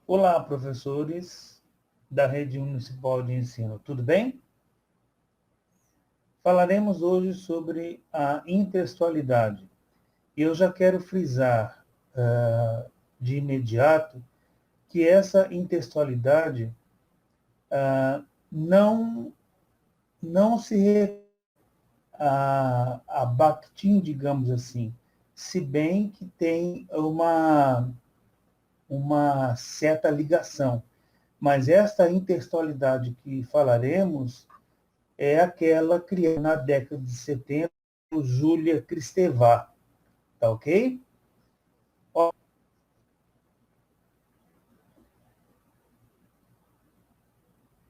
Olá, professores da Rede Municipal de Ensino, tudo bem? Falaremos hoje sobre a intertextualidade. E eu já quero frisar de imediato que essa intertextualidade não se refere a Bakhtin, digamos assim, se bem que tem uma certa ligação. Mas esta intertextualidade que falaremos é aquela criada na década de 70 por Júlia Kristeva, tá ok?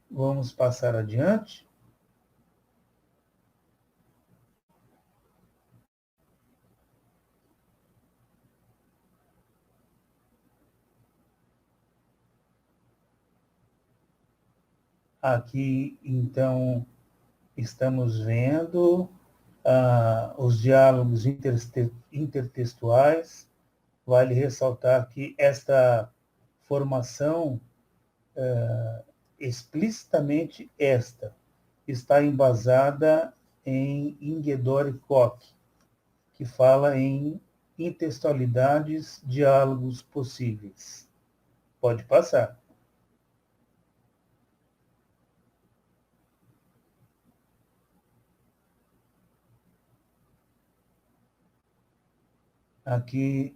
Vamos passar adiante. Aqui, então, estamos vendo os diálogos intertextuais. Vale ressaltar que esta formação, explicitamente está embasada em Ingedor Koch, que fala em intertextualidades, diálogos possíveis. Pode passar. Aqui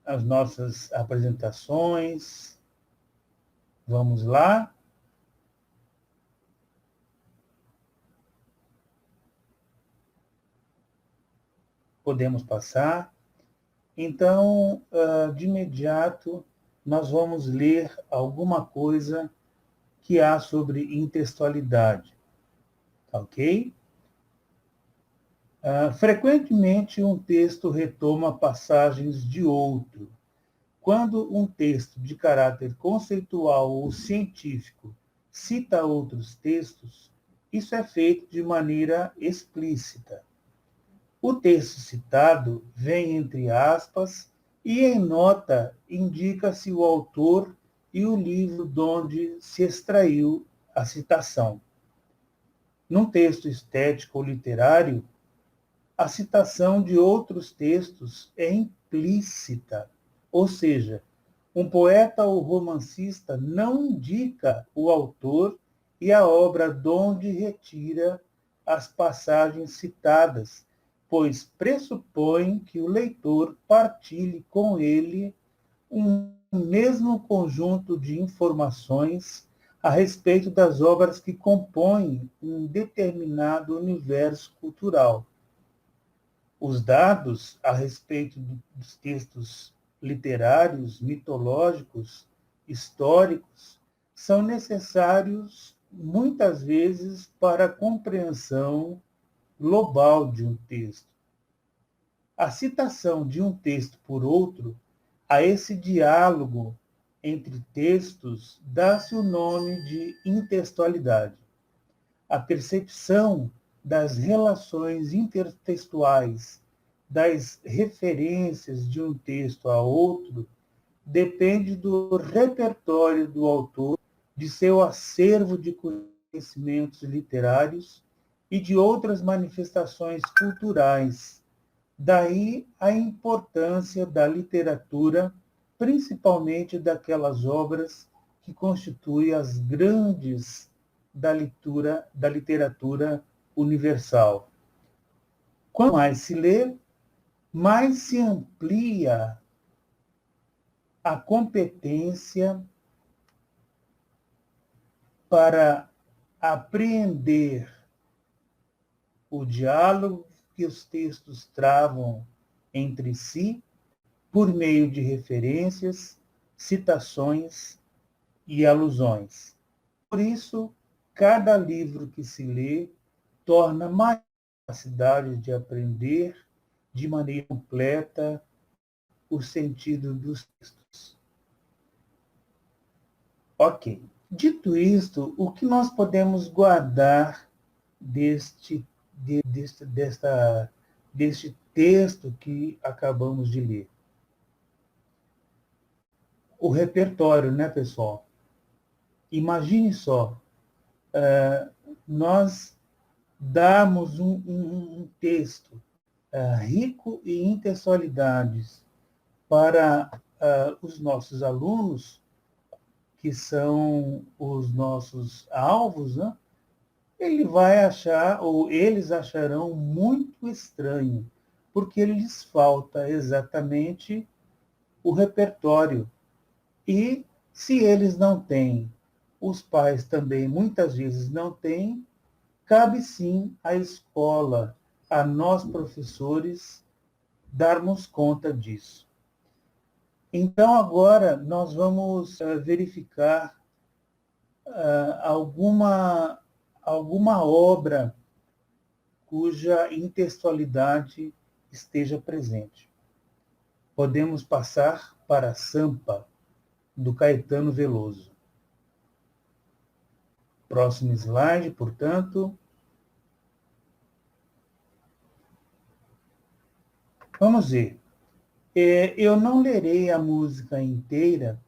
as nossas apresentações. Vamos lá. Podemos passar. Então, de imediato, nós vamos ler alguma coisa que há sobre intertextualidade, tá ok? Frequentemente, um texto retoma passagens de outro. Quando um texto de caráter conceitual ou científico cita outros textos, isso é feito de maneira explícita. O texto citado vem entre aspas e em nota indica-se o autor e o livro de onde se extraiu a citação. Num texto estético ou literário, a citação de outros textos é implícita, ou seja, um poeta ou romancista não indica o autor e a obra de onde retira as passagens citadas, pois pressupõe que o leitor partilhe com ele um mesmo conjunto de informações a respeito das obras que compõem um determinado universo cultural. Os dados a respeito dos textos literários, mitológicos, históricos, são necessários muitas vezes para a compreensão global de um texto. A citação de um texto por outro, a esse diálogo entre textos, dá-se o nome de intertextualidade. A percepção das relações intertextuais, das referências de um texto a outro, depende do repertório do autor, de seu acervo de conhecimentos literários e de outras manifestações culturais. Daí a importância da literatura, principalmente daquelas obras que constituem as grandes da literatura universal. Quanto mais se lê, mais se amplia a competência para apreender o diálogo que os textos travam entre si por meio de referências, citações e alusões. Por isso, cada livro que se lê torna mais a capacidade de aprender de maneira completa o sentido dos textos. Ok. Dito isto, o que nós podemos guardar deste texto que acabamos de ler? o repertório, né, pessoal? Imagine só, nós damos um texto rico em intextualidades para os nossos alunos, que são os nossos alvos, né? Ele vai achar, ou eles acharão muito estranho, porque lhes falta exatamente o repertório. E se eles não têm, os pais também muitas vezes não têm, cabe sim à escola, a nós professores, darmos conta disso. Então, agora, nós vamos verificar alguma obra cuja intextualidade esteja presente. Podemos passar para Sampa, do Caetano Veloso. Próximo slide, portanto. Vamos ver. Eu não lerei a música inteira,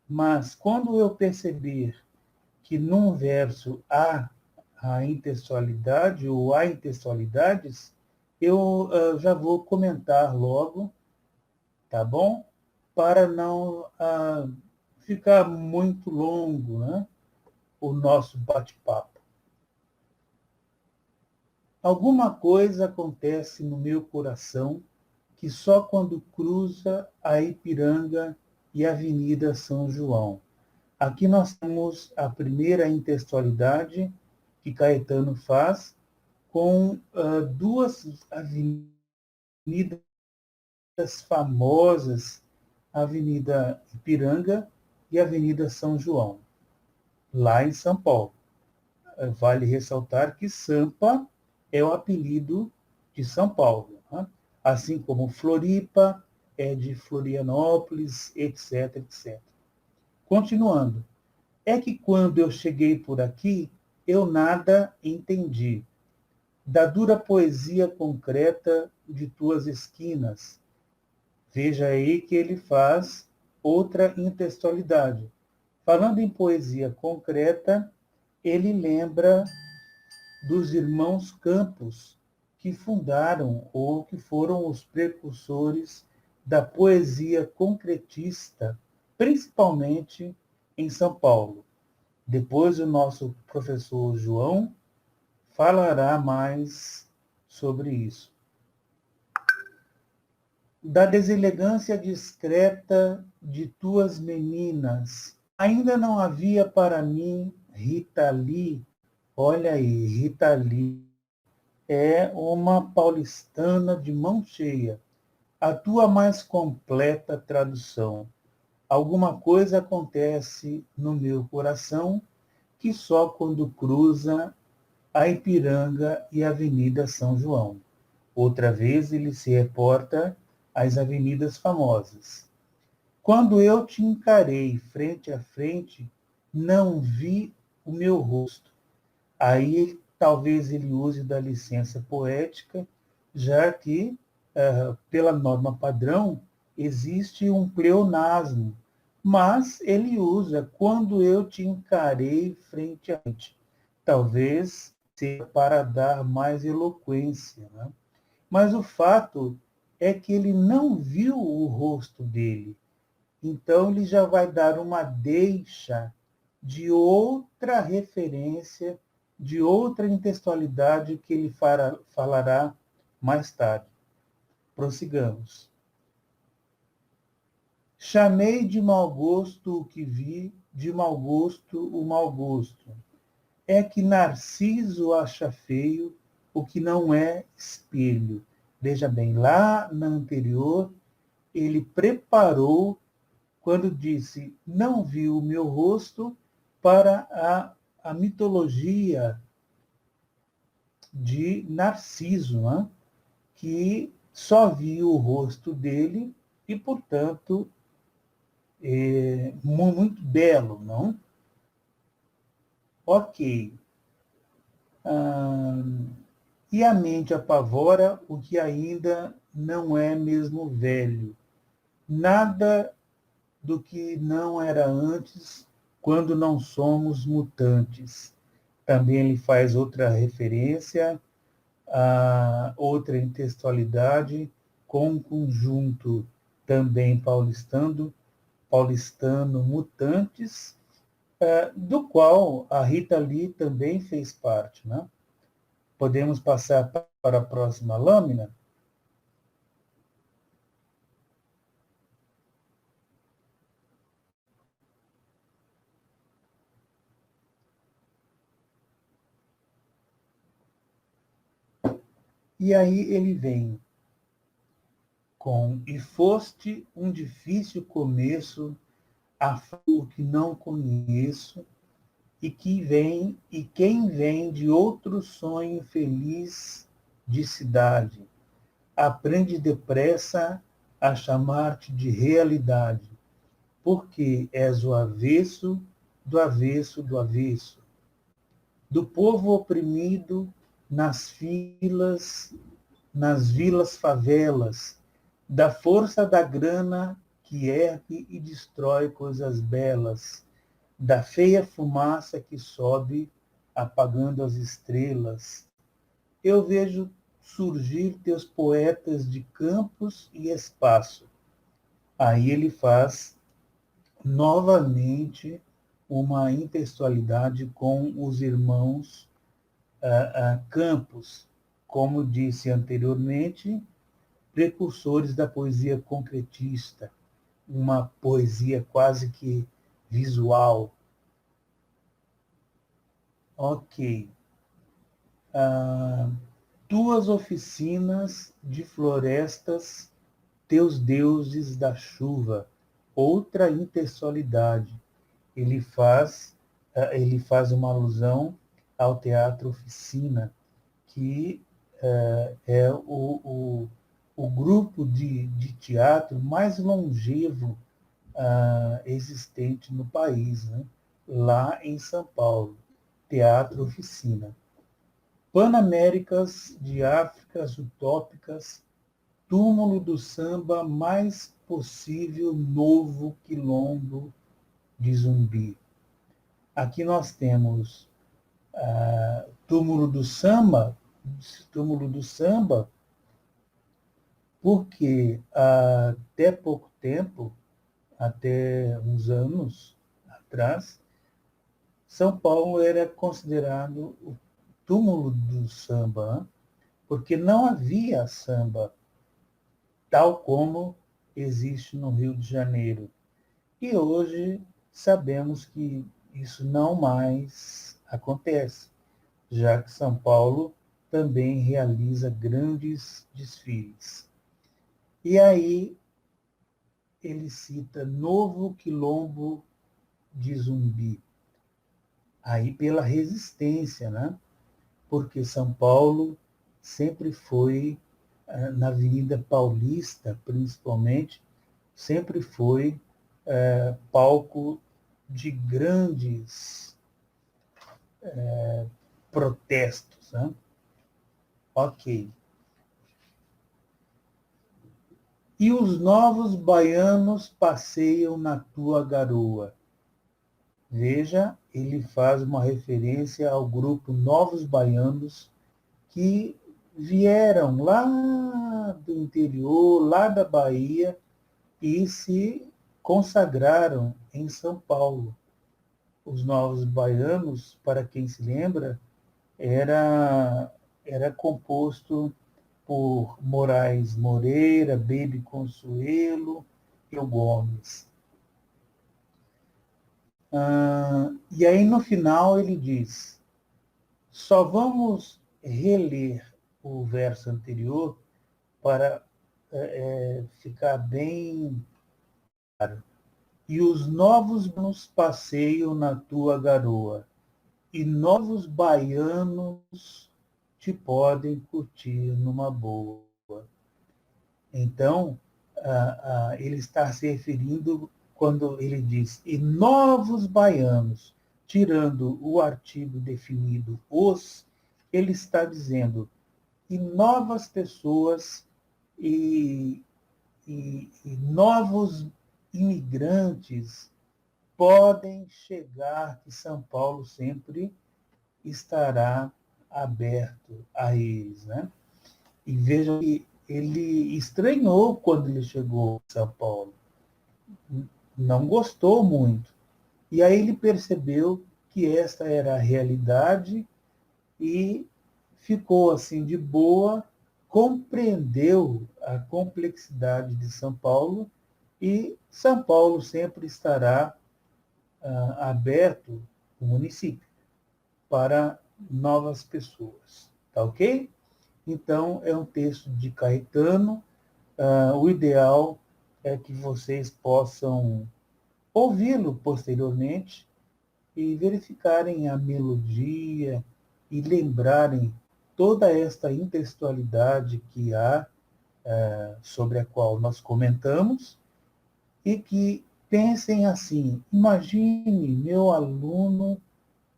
mas quando eu perceber que num verso há a intextualidade ou há intextualidades, eu já vou comentar logo, tá bom? Para não ficar muito longo, né? O nosso bate-papo. Alguma coisa acontece no meu coração que só quando cruza a Ipiranga e a Avenida São João. Aqui nós temos a primeira intextualidade que Caetano faz com duas avenidas famosas, a Avenida Ipiranga e a Avenida São João, lá em São Paulo. Vale ressaltar que Sampa é o apelido de São Paulo, né? Assim como Floripa é de Florianópolis, etc, etc. Continuando. É que quando eu cheguei por aqui, eu nada entendi. Da dura poesia concreta de tuas esquinas. Veja aí que ele faz outra intextualidade. Falando em poesia concreta, ele lembra dos irmãos Campos, que fundaram ou que foram os precursores da poesia concretista, principalmente em São Paulo. Depois o nosso professor João falará mais sobre isso. Da deselegância discreta de tuas meninas, ainda não havia para mim Rita Lee. Olha aí, Rita Lee é uma paulistana de mão cheia. A tua mais completa tradução. Alguma coisa acontece no meu coração que só quando cruza a Ipiranga e a Avenida São João. Outra vez ele se reporta às avenidas famosas. Quando eu te encarei frente a frente, não vi o meu rosto. Aí talvez ele use da licença poética, já que, pela norma padrão, existe um pleonasmo, mas ele usa quando eu te encarei frente a frente. Talvez seja para dar mais eloquência, né? Mas o fato é que ele não viu o rosto dele. Então, ele já vai dar uma deixa de outra referência, de outra intextualidade que ele falará mais tarde. Prossigamos. Chamei de mau gosto o que vi, de mau gosto o mau gosto. É que Narciso acha feio o que não é espelho. Veja bem, lá na anterior, ele preparou quando disse, não viu o meu rosto, para a mitologia de Narciso, né? Que só viu o rosto dele e, portanto, muito belo, não? Ok. E a mente apavora o que ainda não é mesmo velho. Nada do que não era antes, quando não somos mutantes. Também ele faz outra referência a outra intextualidade com um conjunto também paulistano Mutantes, do qual a Rita Lee também fez parte, né? Podemos passar para a próxima lâmina? E aí ele vem com: e foste um difícil começo, a o que não conheço, e quem vem de outro sonho feliz de cidade, aprende depressa a chamar-te de realidade, porque és o avesso do avesso do avesso, do povo oprimido nas filas, nas vilas favelas, da força da grana que ergue e destrói coisas belas, da feia fumaça que sobe apagando as estrelas. Eu vejo surgir teus poetas de campos e espaço. Aí ele faz novamente uma intextualidade com os irmãos Campos, como disse anteriormente, precursores da poesia concretista, uma poesia quase que visual. Ok. Tuas oficinas de florestas, teus deuses da chuva, outra intextualidade. Ele faz uma alusão ao teatro oficina, que é o grupo de teatro mais longevo existente no país, né? Lá em São Paulo, Teatro Oficina. Panaméricas de Áfricas utópicas, túmulo do samba mais possível novo quilombo de Zumbi. Aqui nós temos túmulo do samba, porque até pouco tempo, até uns anos atrás, São Paulo era considerado o túmulo do samba, né? Porque não havia samba tal como existe no Rio de Janeiro. E hoje sabemos que isso não mais acontece, já que São Paulo também realiza grandes desfiles. E aí ele cita Novo Quilombo de Zumbi, aí pela resistência, né? Porque São Paulo sempre foi, na Avenida Paulista, principalmente, sempre foi palco de grandes protestos. Né? Ok. E os novos baianos passeiam na tua garoa. Veja, ele faz uma referência ao grupo Novos Baianos que vieram lá do interior, lá da Bahia, e se consagraram em São Paulo. Os Novos Baianos, para quem se lembra, era composto por Moraes Moreira, Baby Consuelo e o Gomes. E aí, no final, ele diz: só vamos reler o verso anterior para ficar bem claro. E os novos nos passeiam na tua garoa, e novos baianos te podem curtir numa boa. Então, ele está se referindo quando ele diz e novos baianos, tirando o artigo definido os, ele está dizendo e novas pessoas e novos imigrantes podem chegar, que São Paulo sempre estará aberto a eles, né? E vejam que ele estranhou quando ele chegou em São Paulo, não gostou muito. E aí ele percebeu que esta era a realidade e ficou assim de boa, compreendeu a complexidade de São Paulo e São Paulo sempre estará aberto, o município, para novas pessoas. Tá ok? Então, é um texto de Caetano. O ideal é que vocês possam ouvi-lo posteriormente e verificarem a melodia e lembrarem toda esta intextualidade que há, sobre a qual nós comentamos, e que pensem assim: imagine meu aluno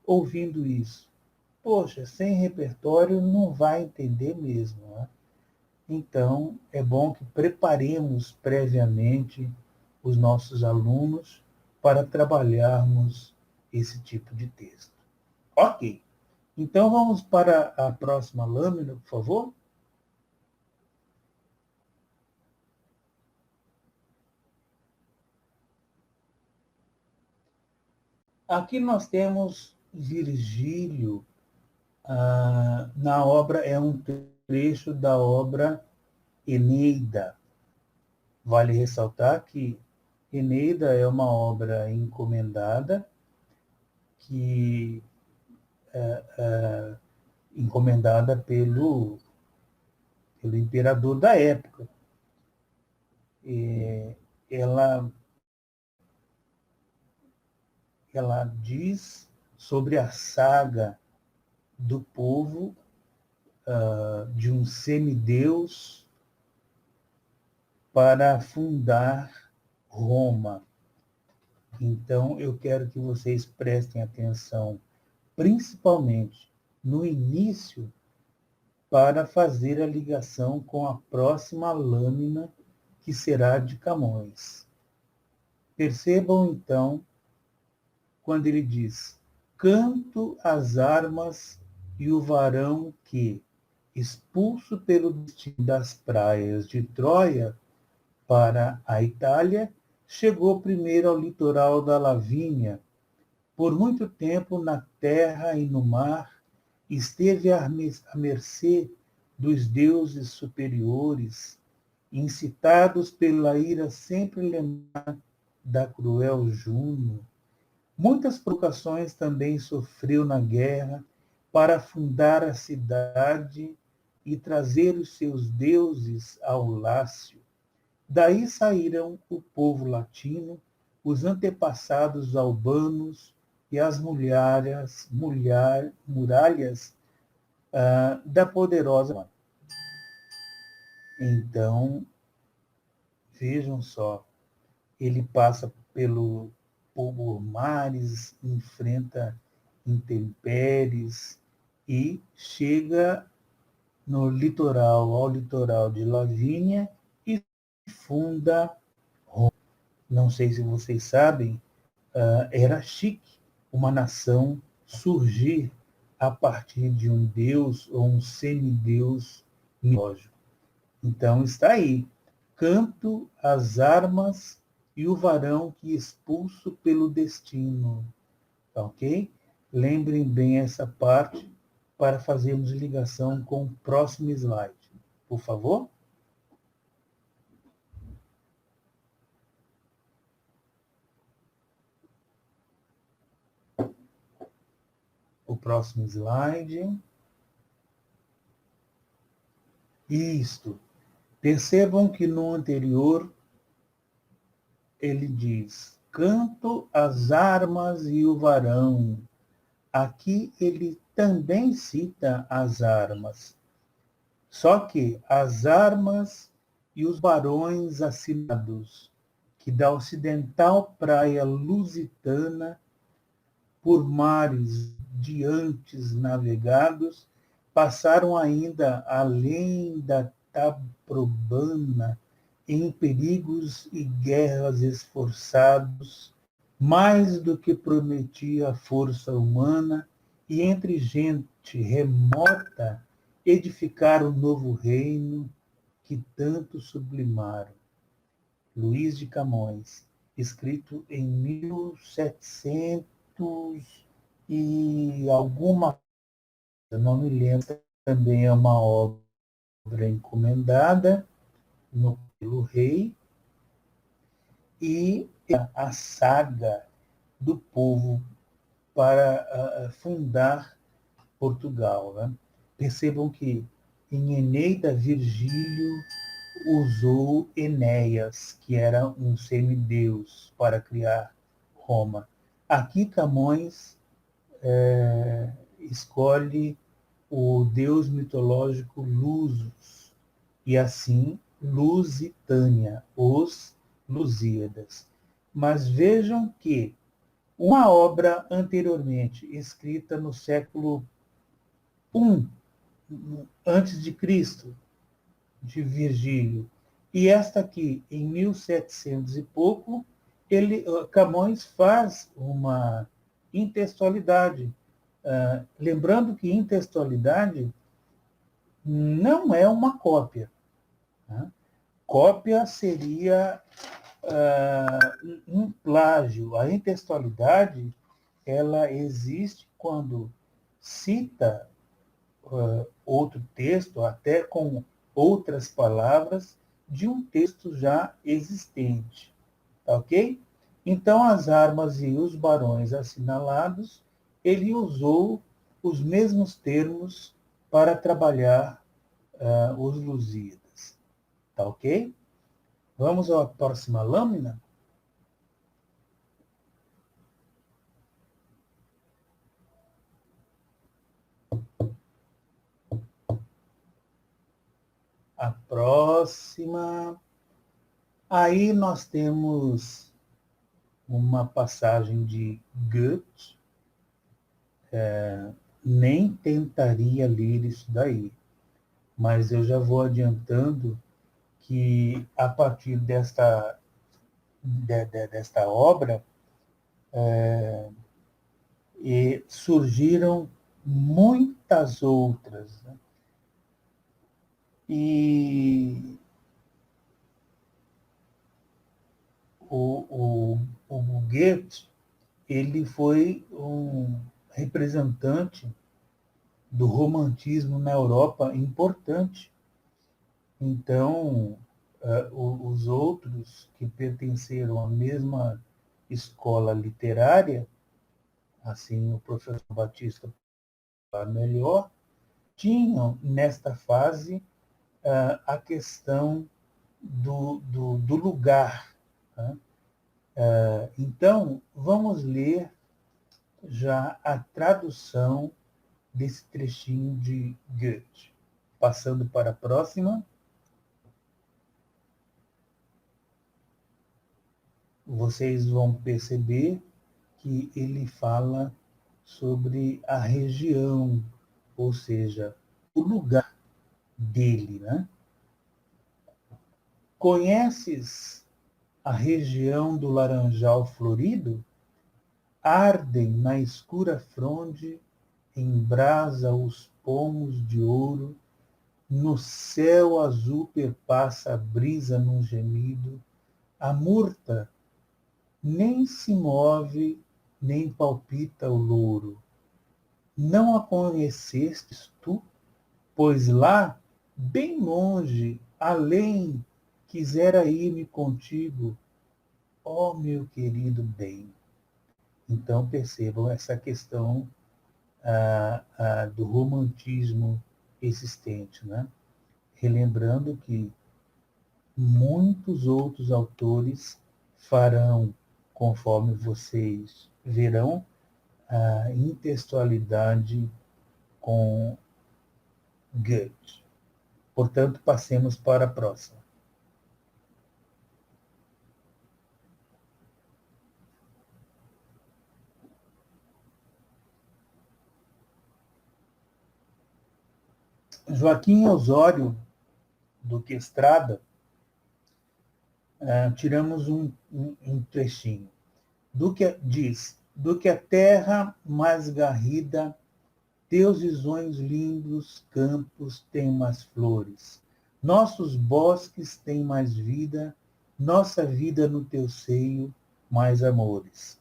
ouvindo isso. Poxa, sem repertório não vai entender mesmo, né? Então, é bom que preparemos previamente os nossos alunos para trabalharmos esse tipo de texto. Ok. Então, vamos para a próxima lâmina, por favor. Aqui nós temos Virgílio, na obra, é um trecho da obra Eneida. Vale ressaltar que Eneida é uma obra encomendada, que encomendada pelo imperador da época. E ela diz sobre a saga do povo, de um semideus para fundar Roma. Então, eu quero que vocês prestem atenção, principalmente no início, para fazer a ligação com a próxima lâmina, que será de Camões. Percebam, então, quando ele diz: canto as armas e o varão que, expulso pelo destino das praias de Troia para a Itália, chegou primeiro ao litoral da Lavínia. Por muito tempo na terra e no mar, esteve à mercê dos deuses superiores, incitados pela ira sempre lembrar da cruel Juno. Muitas provocações também sofreu na guerra para fundar a cidade e trazer os seus deuses ao Lácio. Daí saíram o povo latino, os antepassados albanos e as muralhas da poderosa. Então, vejam só, ele passa por mares, enfrenta intempéries e chega no litoral, ao litoral de Lavínia, e funda Roma. Não sei se vocês sabem, era chique uma nação surgir a partir de um deus ou um semideus mitológico. Então está aí: canto as armas e o varão que expulso pelo destino. Tá ok? Lembrem bem essa parte para fazermos ligação com o próximo slide. Por favor. O próximo slide. Isto. Percebam que no anterior ele diz: canto as armas e o varão. Aqui ele também cita as armas. Só que as armas e os barões assinados, que da ocidental praia lusitana, por mares diantes navegados, passaram ainda além da Taprobana em perigos e guerras esforçados, mais do que prometia a força humana, e entre gente remota edificar o novo reino que tanto sublimaram. Luís de Camões, escrito em 1700 e alguma coisa, não me lembro, também é uma obra encomendada pelo rei, e a saga do povo para fundar Portugal. Né? Percebam que em Eneida, Virgílio usou Enéas, que era um semideus, para criar Roma. Aqui Camões escolhe o deus mitológico Lusos, e assim Lusitânia, os Lusíadas. Mas vejam que uma obra anteriormente, escrita no século I antes de Cristo, de Virgílio, e esta aqui, em 1700 e pouco, Camões faz uma intextualidade. Lembrando que intextualidade não é uma cópia. Né? Cópia seria um plágio. A intextualidade ela existe quando cita outro texto, até com outras palavras, de um texto já existente. Tá ok? Então, as armas e os barões assinalados, ele usou os mesmos termos para trabalhar os Lusíadas. Tá ok? Vamos à próxima lâmina? A próxima. Aí nós temos uma passagem de Goethe. Nem tentaria ler isso daí, mas eu já vou adiantando que a partir desta obra surgiram muitas outras. Né? E o Goethe, ele foi um representante do romantismo na Europa importante. Então, os outros que pertenceram à mesma escola literária, assim o professor Batista melhor, tinham nesta fase a questão do lugar. Né? Então, vamos ler já a tradução desse trechinho de Goethe. Passando para a próxima. Vocês vão perceber que ele fala sobre a região, ou seja, o lugar dele. Né? Conheces a região do laranjal florido? Ardem na escura fronde, em brasa os pomos de ouro, no céu azul perpassa a brisa num gemido, a murta nem se move, nem palpita o louro. Não a conhecestes tu? Pois lá, bem longe, além, quisera ir-me contigo, ó meu querido bem. Então percebam essa questão do romantismo existente, né? Relembrando que muitos outros autores farão, conforme vocês verão, a intextualidade com Goethe. Portanto, passemos para a próxima. Joaquim Osório Duque Estrada tiramos um trechinho. Diz, do que a terra mais garrida, teus visões lindos campos têm mais flores. Nossos bosques têm mais vida, nossa vida no teu seio, mais amores.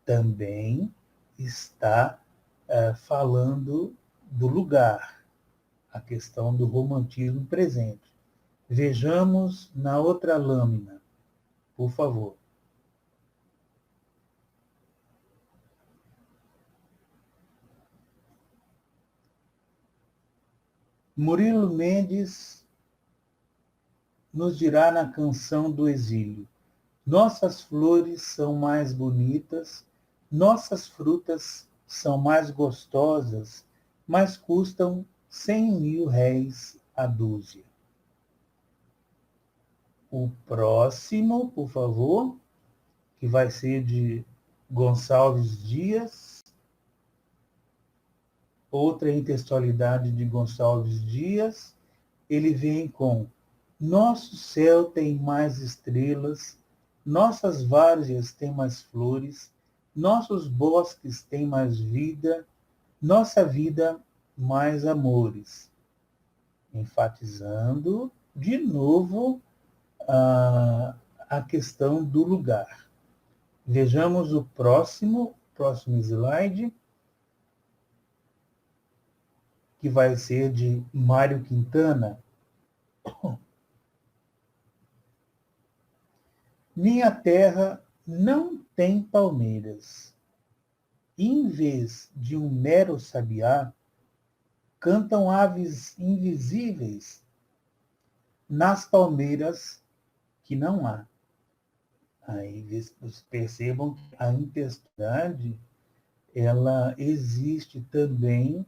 Também está falando do lugar, a questão do romantismo presente. Vejamos na outra lâmina, por favor. Murilo Mendes nos dirá na canção do exílio: nossas flores são mais bonitas, nossas frutas são mais gostosas, mas custam 100.000 réis a dúzia. O próximo, por favor, que vai ser de Gonçalves Dias, outra intextualidade de Gonçalves Dias, ele vem com: nosso céu tem mais estrelas, nossas várzeas têm mais flores, nossos bosques têm mais vida, nossa vida mais amores. Enfatizando de novo a questão do lugar. Vejamos o próximo slide, que vai ser de Mário Quintana. Minha terra não tem palmeiras. Em vez de um mero sabiá, cantam aves invisíveis nas palmeiras que não há. Aí percebam que a intensidade ela existe também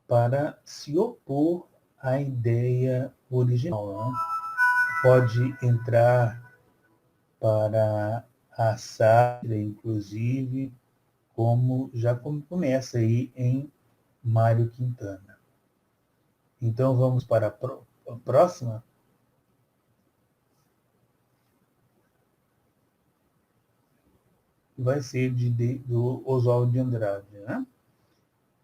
para se opor à ideia original. Né? Pode entrar para a sátira, inclusive, como começa aí em Mário Quintana. Então, vamos para a próxima. Vai ser do Oswaldo de Andrade. Né?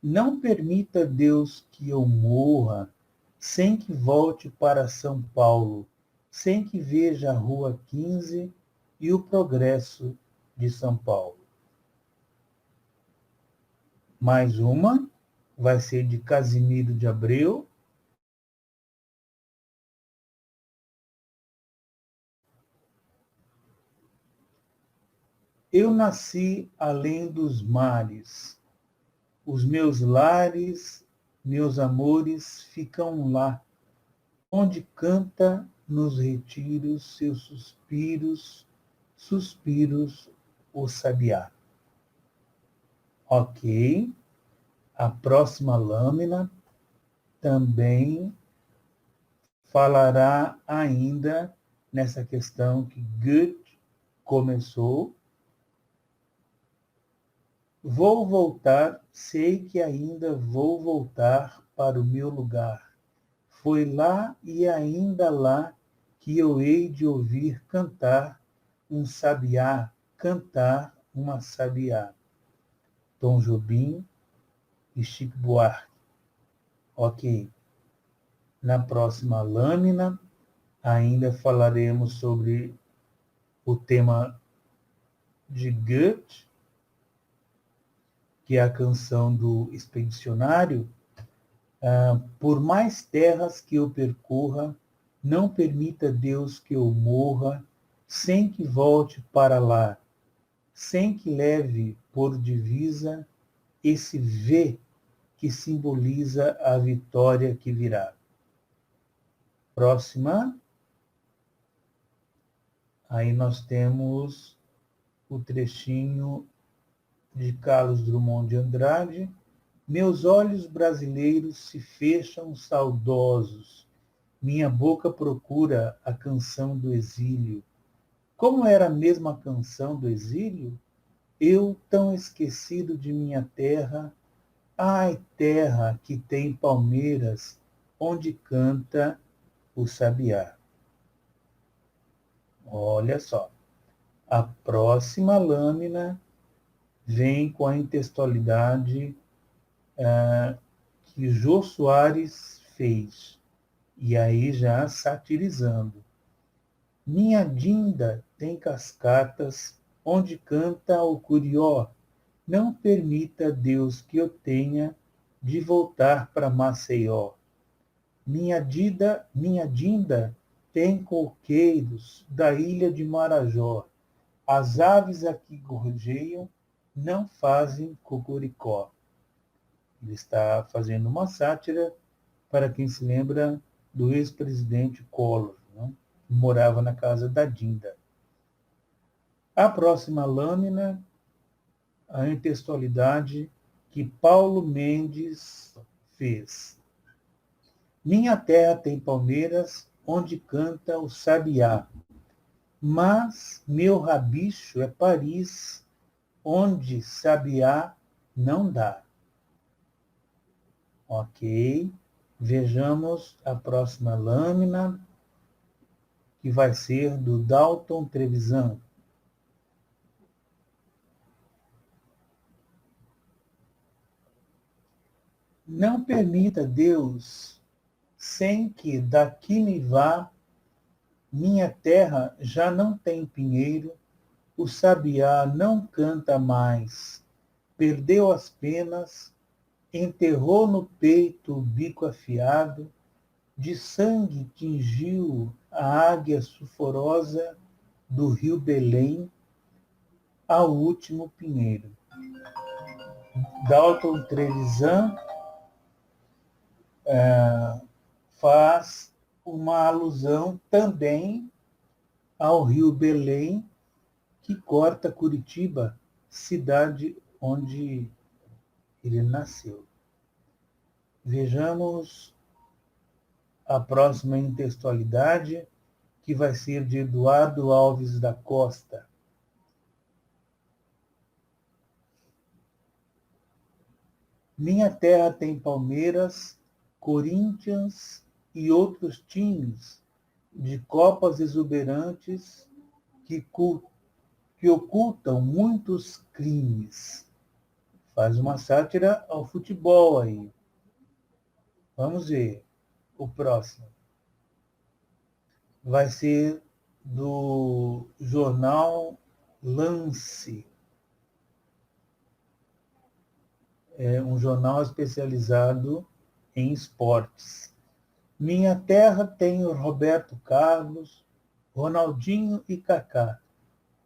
Não permita, Deus, que eu morra sem que volte para São Paulo, sem que veja a Rua 15 e o progresso de São Paulo. Mais uma vai ser de Casimiro de Abreu. Eu nasci além dos mares. Os meus lares, meus amores ficam lá, onde canta nos retiros seus suspiros o sabiá. Ok. A próxima lâmina também falará ainda nessa questão que Goethe começou. Vou voltar, sei que ainda vou voltar para o meu lugar. Foi lá e ainda lá que eu hei de ouvir cantar um sabiá, cantar uma sabiá. Tom Jobim e Chico Buarque. Ok. Na próxima lâmina, ainda falaremos sobre o tema de Goethe, que é a canção do Expedicionário. Por mais terras que eu percorra, não permita, Deus, que eu morra, sem que volte para lá, sem que leve por divisa esse V que simboliza a vitória que virá. Próxima. Aí nós temos o trechinho de Carlos Drummond de Andrade. Meus olhos brasileiros se fecham saudosos. Minha boca procura a canção do exílio. Como era a mesma canção do exílio? Eu, tão esquecido de minha terra, ai, terra que tem palmeiras, onde canta o sabiá. Olha só, a próxima lâmina vem com a intextualidade que Jô Soares fez, e aí já satirizando. Minha Dinda tem cascatas onde canta o curió. Não permita, Deus, que eu tenha de voltar para Maceió. Minha Dinda tem coqueiros da ilha de Marajó. As aves aqui gorjeiam, não fazem cocoricó. Ele está fazendo uma sátira para quem se lembra do ex-presidente Collor, né? Que morava na casa da Dinda. A próxima lâmina, a intextualidade que Paulo Mendes fez. Minha terra tem palmeiras onde canta o sabiá, mas meu rabicho é Paris, onde sabiá não dá. Ok, vejamos a próxima lâmina, que vai ser do Dalton Trevisan. Não permita, Deus, sem que daqui me vá, minha terra já não tem pinheiro, o sabiá não canta mais, perdeu as penas, enterrou no peito o bico afiado, de sangue tingiu a águia sulfurosa do rio Belém ao último pinheiro. Dalton Trevisan faz uma alusão também ao rio Belém, que corta Curitiba, cidade onde ele nasceu. Vejamos a próxima intextualidade, que vai ser de Eduardo Alves da Costa. Minha terra tem Palmeiras, Corinthians e outros times de copas exuberantes que ocultam muitos crimes. Faz uma sátira ao futebol aí. Vamos ver o próximo. Vai ser do jornal Lance. É um jornal especializado em esportes. Minha terra tem o Roberto Carlos, Ronaldinho e Kaká.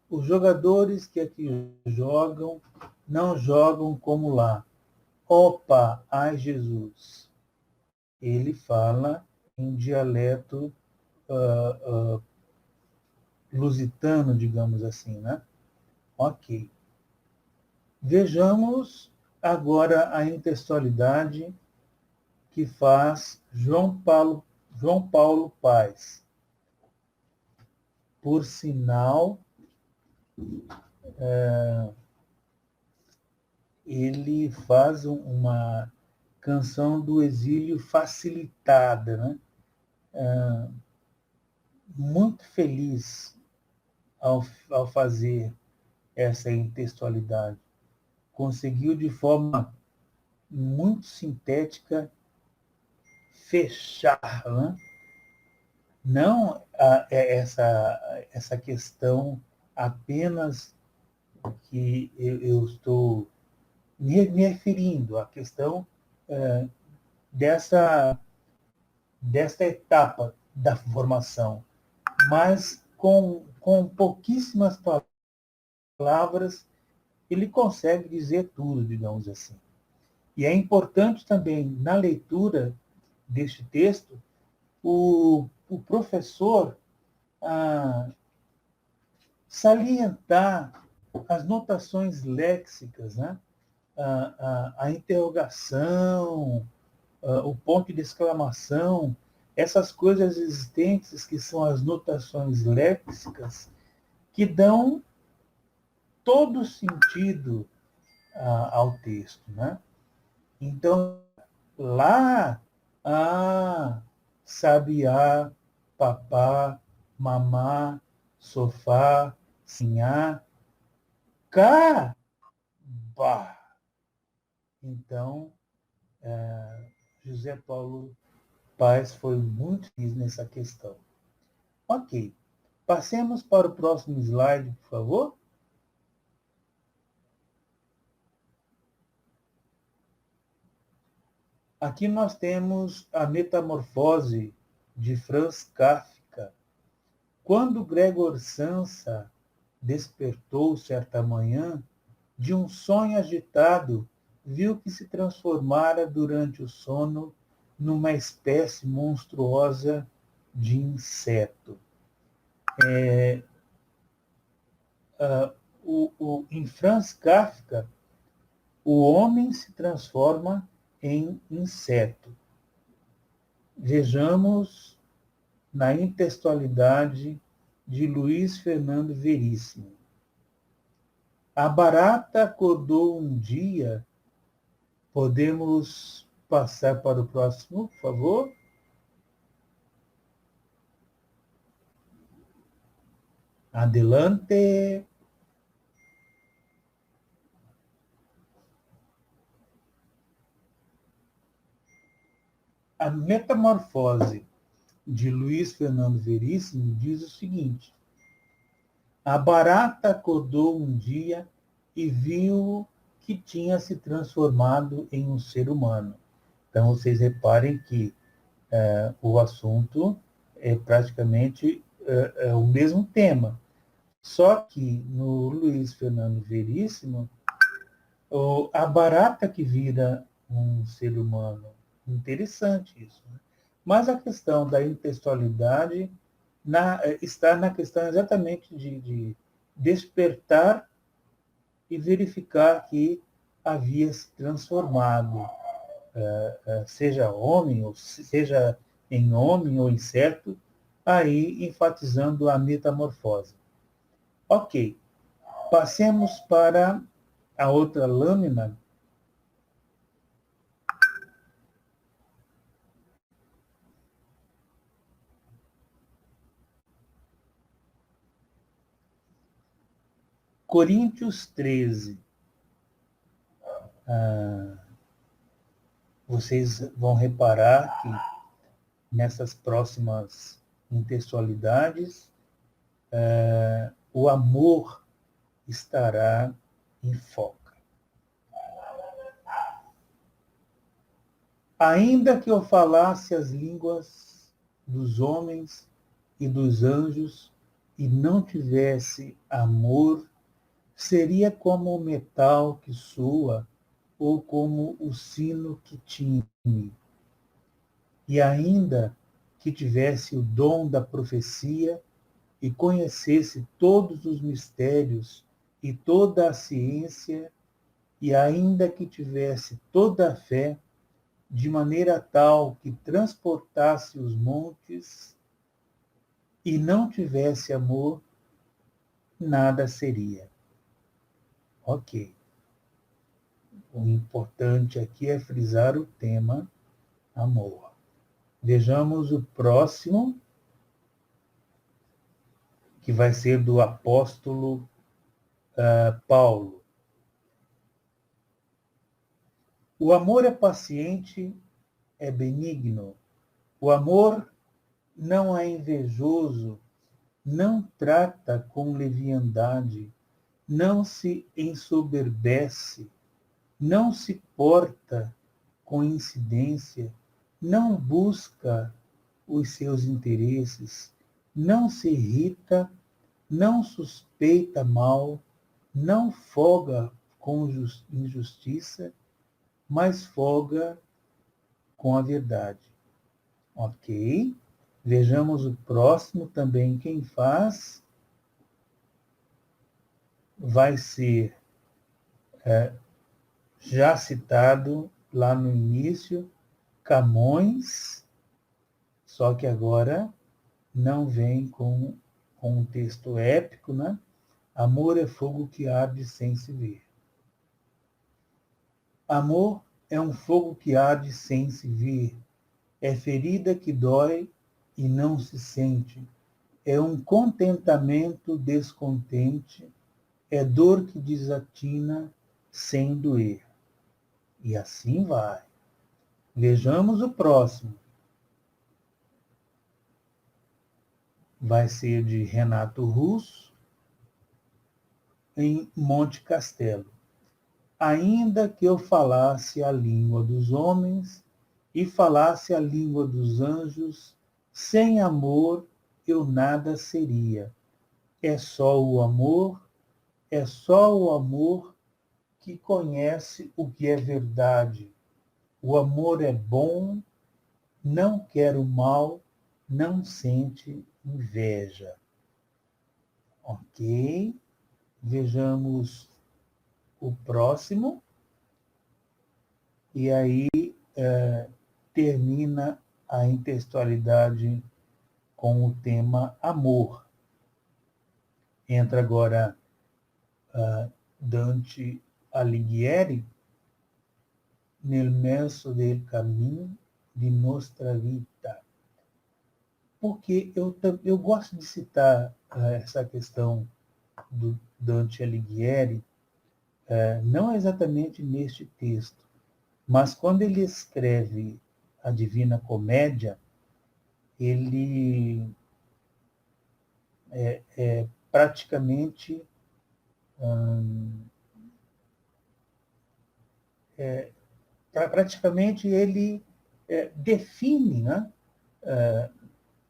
Os jogadores que aqui jogam não jogam como lá. Opa, ai Jesus. Ele fala em dialeto lusitano, digamos assim, né? Ok. Vejamos agora a intextualidade que faz João Paulo Paes. Por sinal, ele faz uma canção do exílio facilitada, né? Muito feliz ao fazer essa intextualidade. Conseguiu, de forma muito sintética, fechar, né? Não essa questão apenas que eu estou me referindo, à questão dessa etapa da formação, mas com pouquíssimas palavras ele consegue dizer tudo, digamos assim. E é importante também, na leitura deste texto, o professor salientar as notações léxicas, né? A interrogação, o ponto de exclamação, essas coisas existentes que são as notações léxicas que dão todo sentido ao texto, né? Então, lá, sabiá, papá, mamá, sofá, sinhá, cá, bah. Então, José Paulo Paes foi muito feliz nessa questão. Ok. Passemos para o próximo slide, por favor. Aqui nós temos a metamorfose de Franz Kafka. Quando Gregor Samsa despertou certa manhã, de um sonho agitado, viu que se transformara durante o sono numa espécie monstruosa de inseto. Em Franz Kafka, o homem se transforma em inseto. Vejamos na intextualidade de Luiz Fernando Veríssimo. A barata acordou um dia. Podemos passar para o próximo, por favor? Adelante. A metamorfose de Luiz Fernando Veríssimo diz o seguinte: a barata acordou um dia e viu que tinha se transformado em um ser humano. Então, vocês reparem que o assunto é praticamente o mesmo tema. Só que no Luiz Fernando Veríssimo, a barata que vira um ser humano. Interessante isso. Né? Mas a questão da intextualidade está na questão exatamente de despertar e verificar que havia se transformado, seja homem, ou seja em homem ou inseto, aí enfatizando a metamorfose. Ok, passemos para a outra lâmina. Coríntios 13. Vocês vão reparar que nessas próximas intextualidades, o amor estará em foco. Ainda que eu falasse as línguas dos homens e dos anjos e não tivesse amor, seria como o metal que soa ou como o sino que tine. E ainda que tivesse o dom da profecia e conhecesse todos os mistérios e toda a ciência, e ainda que tivesse toda a fé, de maneira tal que transportasse os montes, e não tivesse amor, nada seria. Ok. O importante aqui é frisar o tema amor. Vejamos o próximo, que vai ser do apóstolo Paulo. O amor é paciente, é benigno. O amor não é invejoso, não trata com leviandade, não se ensoberbece, não se porta com incidência, não busca os seus interesses, não se irrita, não suspeita mal, não folga com injustiça, mas folga com a verdade. Ok? Vejamos o próximo também. Quem faz vai ser já citado lá no início, Camões, só que agora não vem com um texto épico, né? Amor é fogo que arde sem se ver. Amor é um fogo que arde sem se ver. É ferida que dói e não se sente. é um contentamento descontente, é dor que desatina sem doer. E assim vai. Vejamos o próximo. Vai ser de Renato Russo, em Monte Castelo. Ainda que eu falasse a língua dos homens e falasse a língua dos anjos, sem amor eu nada seria. É só o amor, é só o amor que conhece o que é verdade. O amor é bom, não quer o mal, não sente inveja. Ok? Vejamos o próximo. E aí termina a intertextualidade com o tema amor. Entra agora Dante Alighieri, Nel mezzo del cammino di nostra vita. Porque eu gosto de citar essa questão do Dante Alighieri, não exatamente neste texto, mas quando ele escreve a Divina Comédia, ele praticamente ele define, né?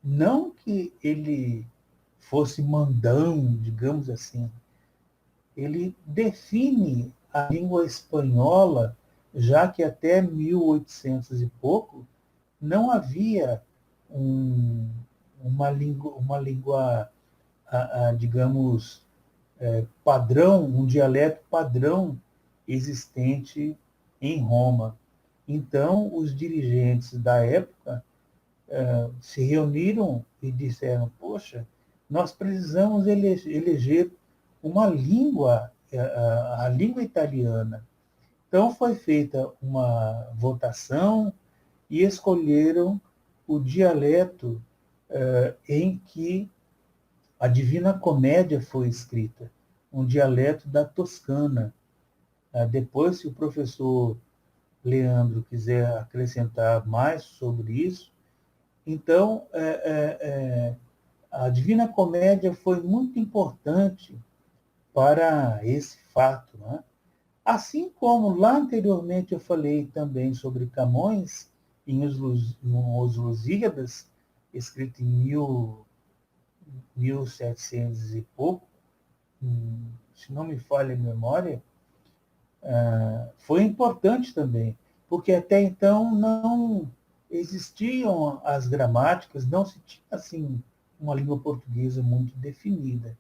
Não que ele fosse mandão, digamos assim, ele define a língua espanhola, já que até 1800 e pouco não havia uma língua digamos, padrão, um dialeto padrão existente em Roma. Então, os dirigentes da época se reuniram e disseram: poxa, nós precisamos eleger uma língua, a língua italiana. Então, foi feita uma votação e escolheram o dialeto em que a Divina Comédia foi escrita, um dialeto da Toscana. Depois, se o professor Leandro quiser acrescentar mais sobre isso, então a Divina Comédia foi muito importante para esse fato, né? Assim como lá anteriormente eu falei também sobre Camões, em Os Lusíadas, escrito em 1700 e pouco, se não me falha a memória, foi importante também, porque até então não existiam as gramáticas, não se tinha assim uma língua portuguesa muito definida.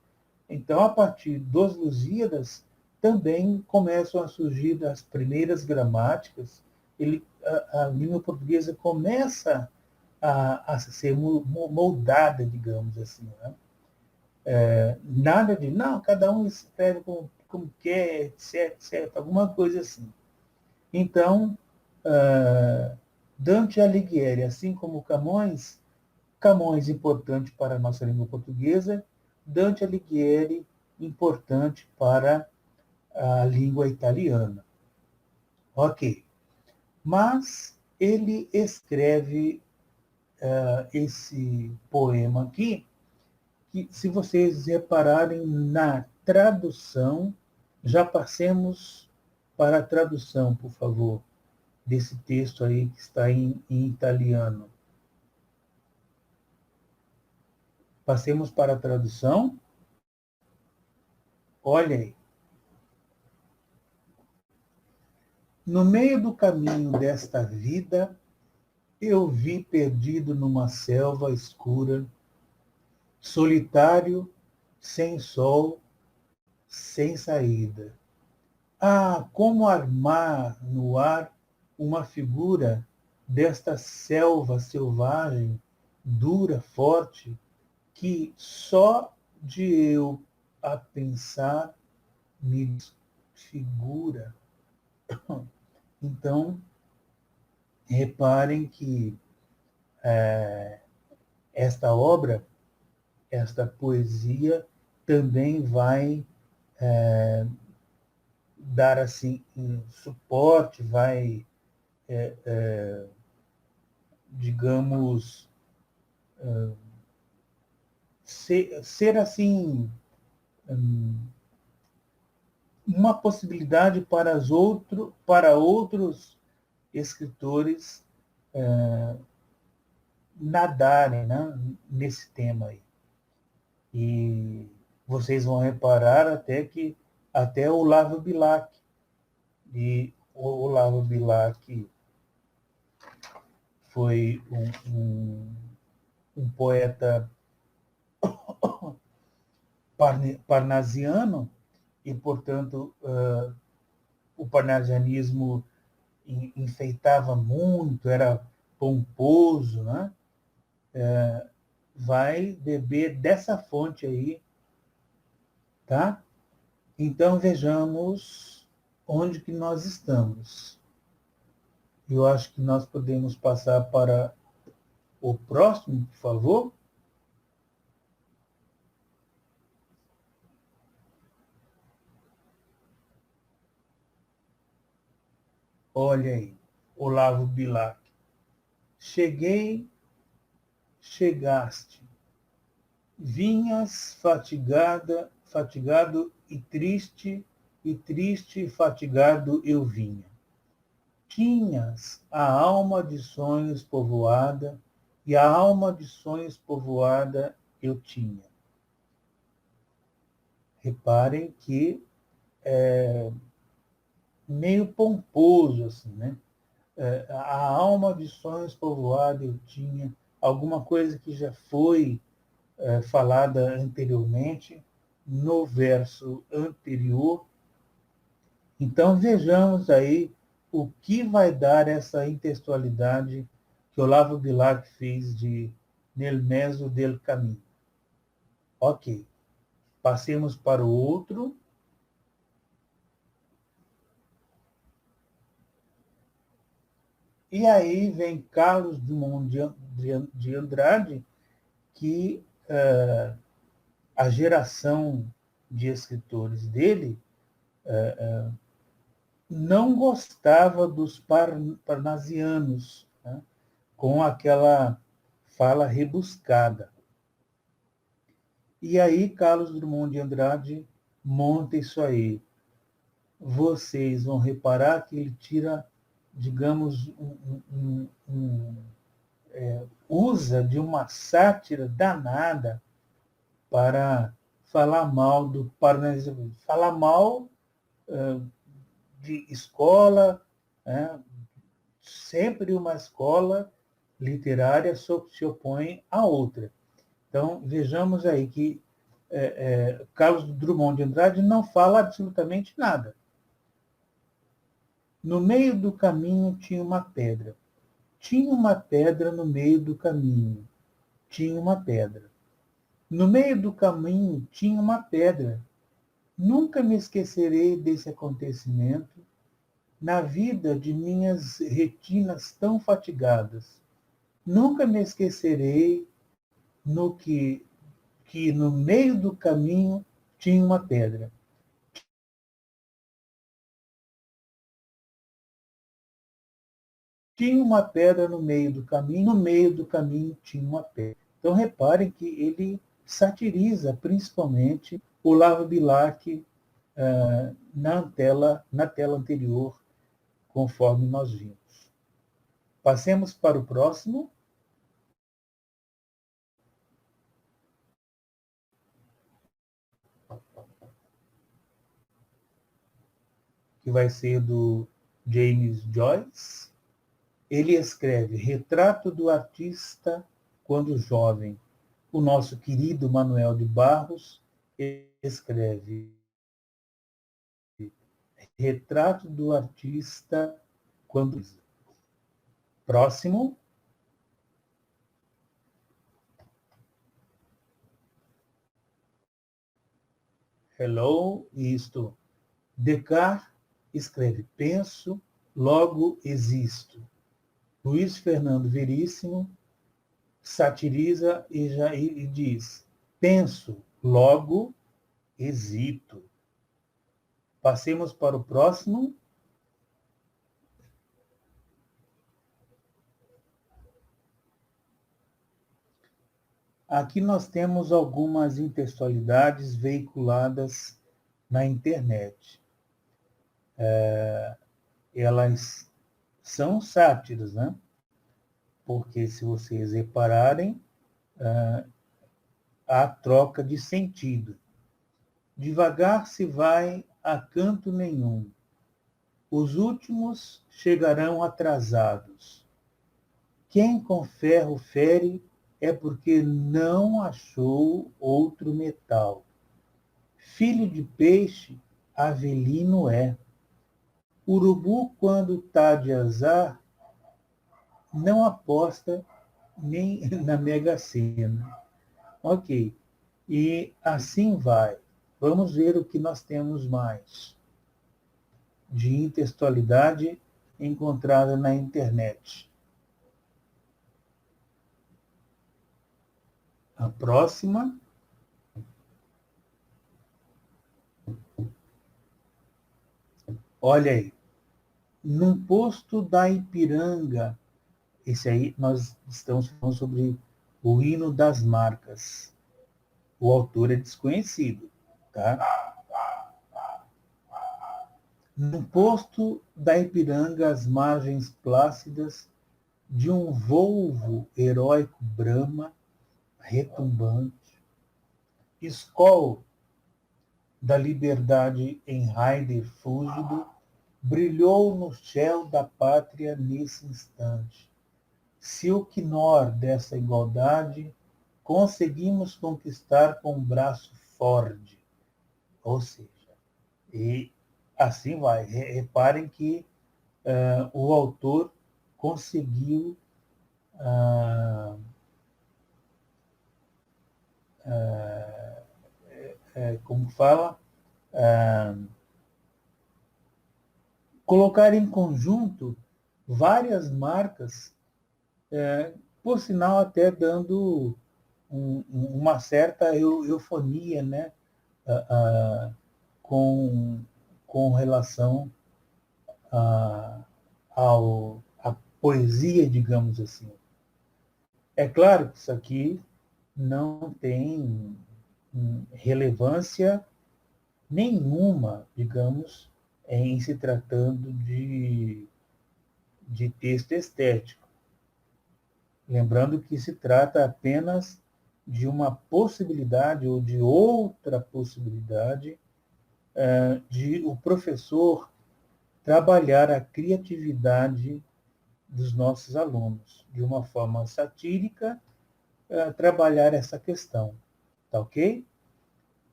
Então, a partir dos Lusíadas, também começam a surgir as primeiras gramáticas, a língua portuguesa começa a ser moldada, digamos assim. Né? Nada de, não, cada um escreve como quer, etc, etc, alguma coisa assim. Então, Dante Alighieri, assim como Camões importante para a nossa língua portuguesa, Dante Alighieri importante para a língua italiana. Ok. Mas ele escreve esse poema aqui, que, se vocês repararem na tradução, já passemos para a tradução, por favor, desse texto aí que está em italiano. Passemos para a tradução. Olha aí. No meio do caminho desta vida, eu vi perdido numa selva escura, solitário, sem sol, sem saída. Ah, como armar no ar uma figura desta selva selvagem, dura, forte, que só de eu a pensar me desfigura. Então, reparem que esta obra esta poesia também vai dar assim suporte, vai, digamos, ser assim uma possibilidade para outros escritores nadarem, né, nesse tema aí. E vocês vão reparar até o Olavo Bilac. E o Olavo Bilac foi um poeta parnasiano, e, portanto, o parnasianismo enfeitava muito, era pomposo, né? Vai beber dessa fonte aí, tá? Então, vejamos onde que nós estamos. Eu acho que nós podemos passar para o próximo, por favor. Olha aí, Olavo Bilac. Cheguei, chegaste. Vinhas fatigado e triste e fatigado eu vinha. Tinhas a alma de sonhos povoada, e a alma de sonhos povoada eu tinha. Reparem que é meio pomposo, assim, né? A alma de sonhos povoada eu tinha, alguma coisa que já foi falada anteriormente, no verso anterior. Então, vejamos aí o que vai dar essa intextualidade que Olavo Bilac fez de Nel Mezzo del Caminho. Ok, passemos para o outro. E aí vem Carlos Drummond de Andrade, que a geração de escritores dele não gostava dos parnasianos, né, com aquela fala rebuscada. E aí Carlos Drummond de Andrade monta isso aí. Vocês vão reparar que ele tira, digamos, usa de uma sátira danada para falar mal do parnasianismo, falar mal de escola, né? Sempre uma escola literária se opõe à outra. Então, vejamos aí que Carlos Drummond de Andrade não fala absolutamente nada. No meio do caminho tinha uma pedra. Tinha uma pedra no meio do caminho. Tinha uma pedra. No meio do caminho tinha uma pedra. Nunca me esquecerei desse acontecimento na vida de minhas retinas tão fatigadas. Nunca me esquecerei que no meio do caminho tinha uma pedra. Tinha uma pedra no meio do caminho tinha uma pedra. Então reparem que ele satiriza principalmente o Olavo Bilac na tela anterior, conforme nós vimos. Passemos para o próximo. Que vai ser do James Joyce. Ele escreve Retrato do Artista quando Jovem. O nosso querido Manuel de Barros escreve Retrato do Artista quando... Próximo. Hello, isto. Descartes escreve Penso, logo existo. Luiz Fernando Veríssimo satiriza e diz Penso, logo hesito. Passemos para o próximo. Aqui nós temos algumas intextualidades veiculadas na internet. Elas são sátiras, né? Porque, se vocês repararem, há troca de sentido. Devagar se vai a canto nenhum. Os últimos chegarão atrasados. Quem com ferro fere é porque não achou outro metal. Filho de peixe, avelino é. Urubu, quando tá de azar, não aposta nem na Mega Sena. Ok. E assim vai. Vamos ver o que nós temos mais de intextualidade encontrada na internet. A próxima. Olha aí. Num posto da Ipiranga, esse aí nós estamos falando sobre o hino das marcas. O autor é desconhecido, tá? Num posto da Ipiranga, às margens plácidas de um volvo heróico Brahma, retumbante, escol da liberdade em raider fúlgido, brilhou no céu da pátria nesse instante. Se o quinor dessa igualdade conseguimos conquistar com um braço forte, ou seja, e assim vai. Reparem que o autor conseguiu, como fala, colocar em conjunto várias marcas, por sinal até dando uma certa eufonia, né, com, com relação à poesia, digamos assim. É claro que isso aqui não tem relevância nenhuma, digamos, em se tratando de texto estético. Lembrando que se trata apenas de uma possibilidade ou de outra possibilidade de o professor trabalhar a criatividade dos nossos alunos de uma forma satírica, trabalhar essa questão. Tá ok?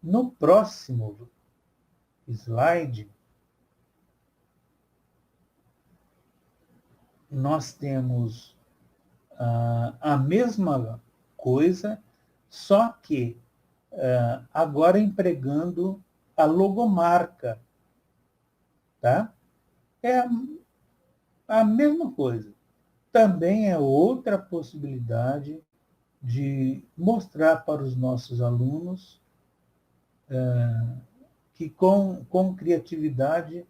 No próximo slide, nós temos a mesma coisa, só que agora empregando a logomarca. Tá? É a mesma coisa. Também é outra possibilidade de mostrar para os nossos alunos que com criatividade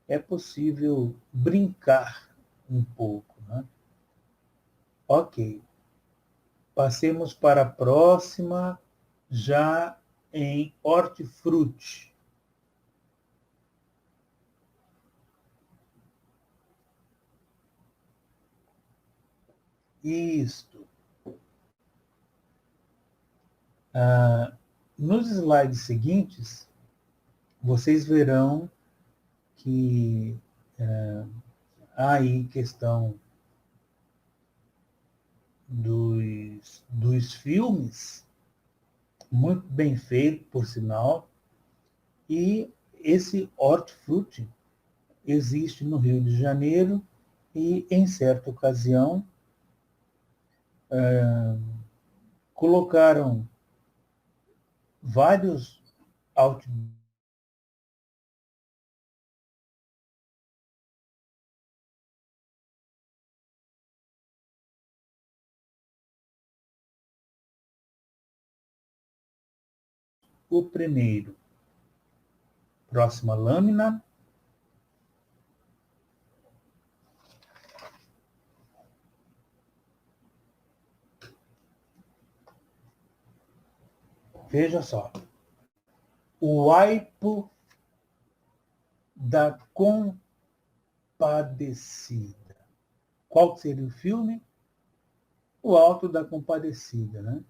é possível brincar um pouco. Né? Ok. Passemos para a próxima, já em hortifruti. Isto. Nos slides seguintes, vocês verão que há aí questão dos filmes, muito bem feito, por sinal, e esse hortifruti existe no Rio de Janeiro e, em certa ocasião, colocaram vários outdoors o primeiro. Próxima lâmina. Veja só. O aipo da Compadecida. Qual seria o filme? O Alto da Compadecida, né?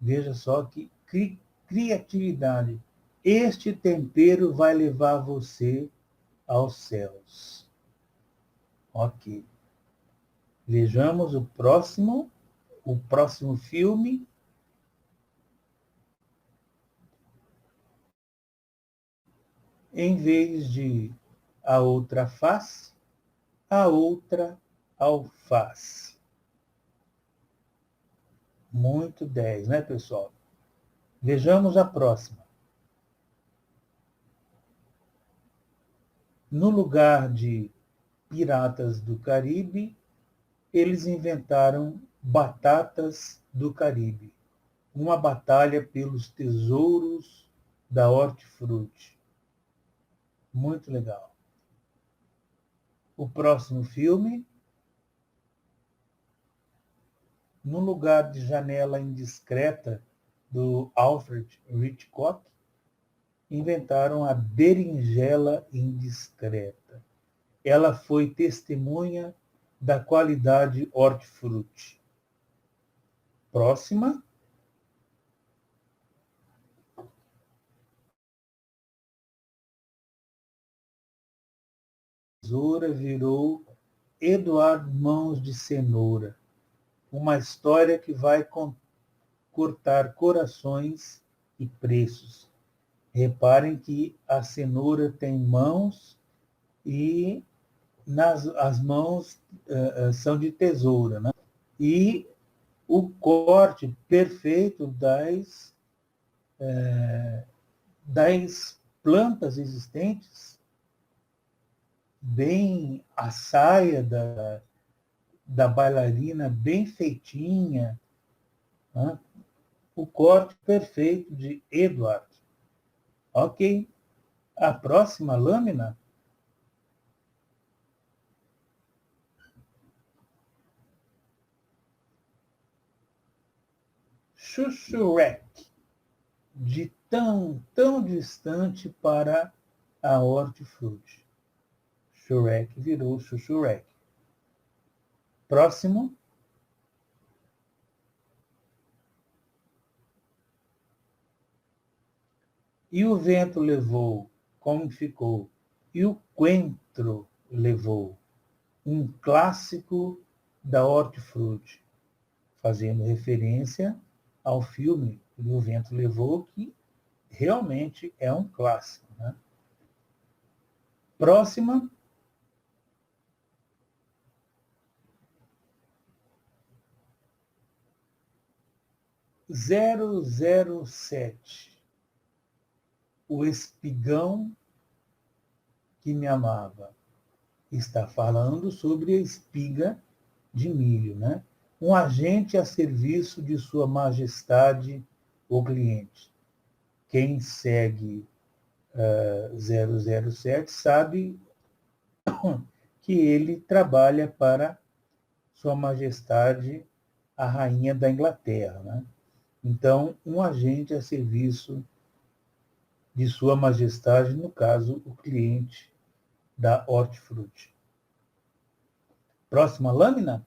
Veja só que criatividade. Este tempero vai levar você aos céus. Ok. Vejamos o próximo filme. Em vez de a outra face, a outra alface. Muito 10, né, pessoal? Vejamos a próxima. No lugar de Piratas do Caribe, eles inventaram Batatas do Caribe. Uma batalha pelos tesouros da hortifruti. Muito legal. O próximo filme, no lugar de Janela Indiscreta, do Alfred Hitchcock, inventaram a berinjela indiscreta. Ela foi testemunha da qualidade hortifruti. Próxima. Tesoura virou Eduardo Mãos de Cenoura. Uma história que vai cortar corações e preços. Reparem que a cenoura tem mãos e as mãos são de tesoura, né? E o corte perfeito das plantas existentes, bem a saia da bailarina bem feitinha, né? O corte perfeito de Edward. Ok. A próxima lâmina. Chuchurek, de tão distante para a hortifruti. Shurek virou Chuchurek. Próximo. E o vento levou, como ficou? E o coentro levou, um clássico da hortifruti, fazendo referência ao filme E o Vento Levou, que realmente é um clássico, né? Próxima. (007) O espigão que me amava. Está falando sobre a espiga de milho, né? Um agente a serviço de Sua Majestade, o cliente. Quem segue 007 sabe que ele trabalha para Sua Majestade, a Rainha da Inglaterra, né? Então, um agente a serviço de Sua Majestade, no caso, o cliente da hortifruti. Próxima lâmina.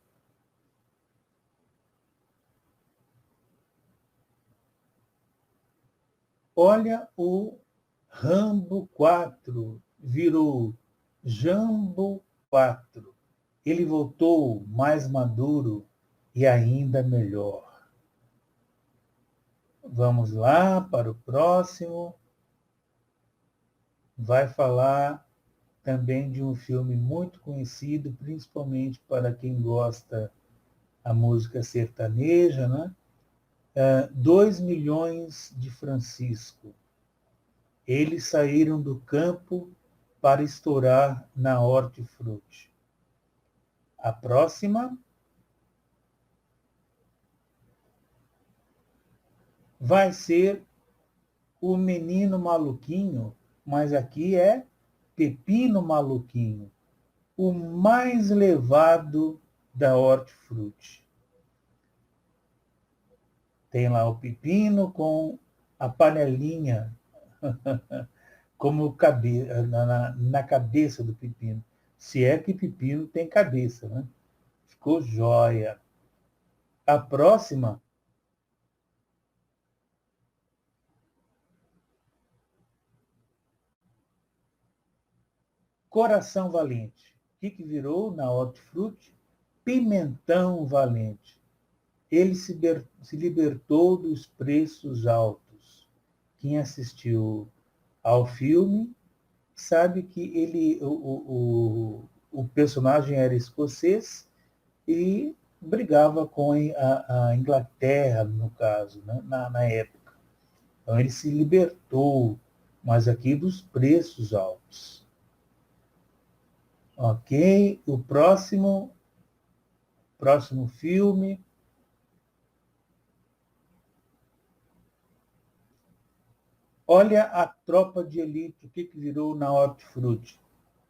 Olha o Rambo 4, virou Jambo 4. Ele voltou mais maduro e ainda melhor. Vamos lá para o próximo. Vai falar também de um filme muito conhecido, principalmente para quem gosta da música sertaneja, né? 2 milhões de Francisco. Eles saíram do campo para estourar na hortifruti. A próxima vai ser o menino maluquinho, mas aqui é pepino maluquinho, o mais levado da hortifruti. Tem lá o pepino com a panelinha como na cabeça do pepino. Se é que pepino tem cabeça, né? Ficou jóia. A próxima, coração valente. O que virou na hortifruti? Pimentão valente. Ele se libertou dos preços altos. Quem assistiu ao filme sabe que o personagem era escocês e brigava com a Inglaterra, no caso, né, na época. Então ele se libertou, mas aqui dos preços altos. Ok, o próximo filme. Olha a tropa de elite, o que virou na hortifruti?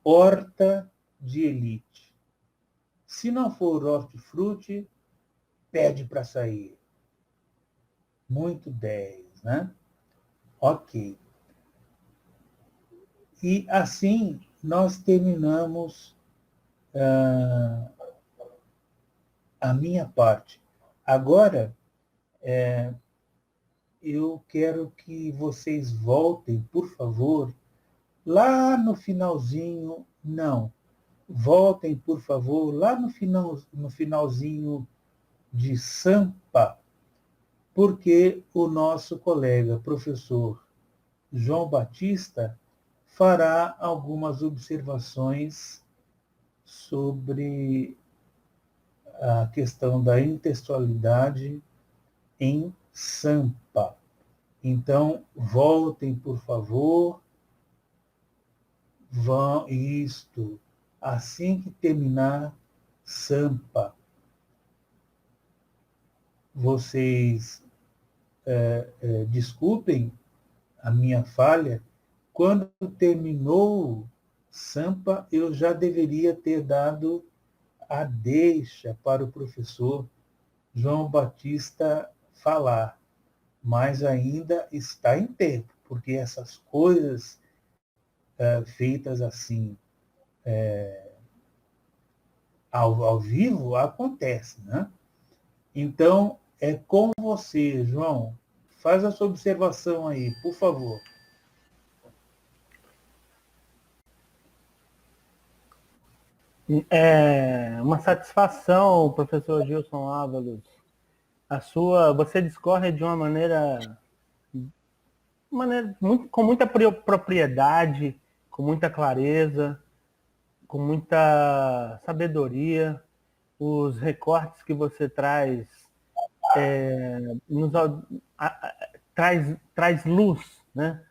Horta de elite. Se não for hortifruti, pede para sair. Muito 10, né? Ok. E assim nós terminamos a minha parte. Agora, eu quero que vocês voltem, por favor, lá no finalzinho. Não. Voltem, por favor, lá no finalzinho de Sampa, porque o nosso colega, professor João Batista, fará algumas observações sobre a questão da intextualidade em Sampa. Então, voltem, por favor. Vão, isto. Assim que terminar Sampa, vocês desculpem a minha falha. Quando terminou Sampa, eu já deveria ter dado a deixa para o professor João Batista falar, mas ainda está em tempo, porque essas coisas feitas assim ao vivo acontecem, né? Então, é com você, João. Faz a sua observação aí, por favor. É uma satisfação, professor Gilson Ávalos. Você discorre de uma maneira com muita propriedade, com muita clareza, com muita sabedoria. Os recortes que você traz traz luz, né,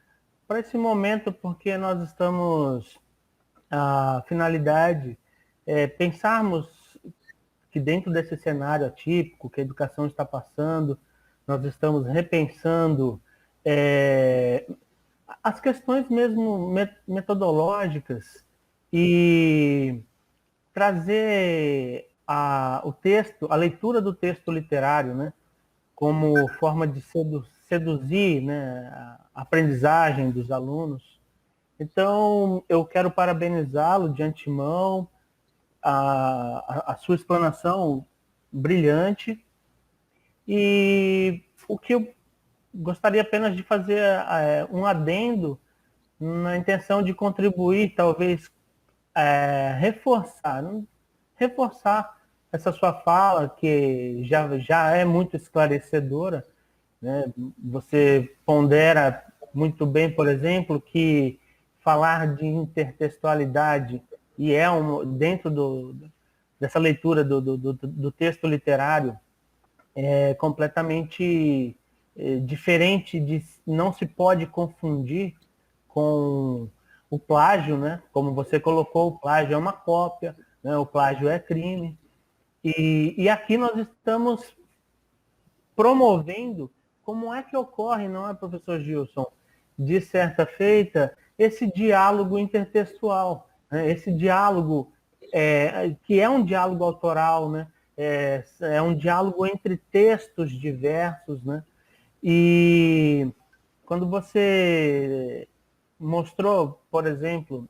para esse momento, porque nós estamos, a finalidade é pensarmos que dentro desse cenário atípico que a educação está passando, nós estamos repensando as questões mesmo metodológicas e trazer o texto, a leitura do texto literário, né, como forma de seduzir, né, a aprendizagem dos alunos. Então, eu quero parabenizá-lo de antemão, a sua explanação brilhante, e o que eu gostaria apenas de fazer um adendo na intenção de contribuir, talvez reforçar essa sua fala, que já é muito esclarecedora, né? Você pondera muito bem, por exemplo, que falar de intertextualidade e dentro dessa leitura do texto literário é completamente diferente, não se pode confundir com o plágio, né? Como você colocou, o plágio é uma cópia, né? O plágio é crime. E aqui nós estamos promovendo como é que ocorre, não é, professor Gilson? de certa feita, esse diálogo intertextual, né? Esse diálogo que é um diálogo autoral, né? É um diálogo entre textos diversos, né? E quando você mostrou, por exemplo,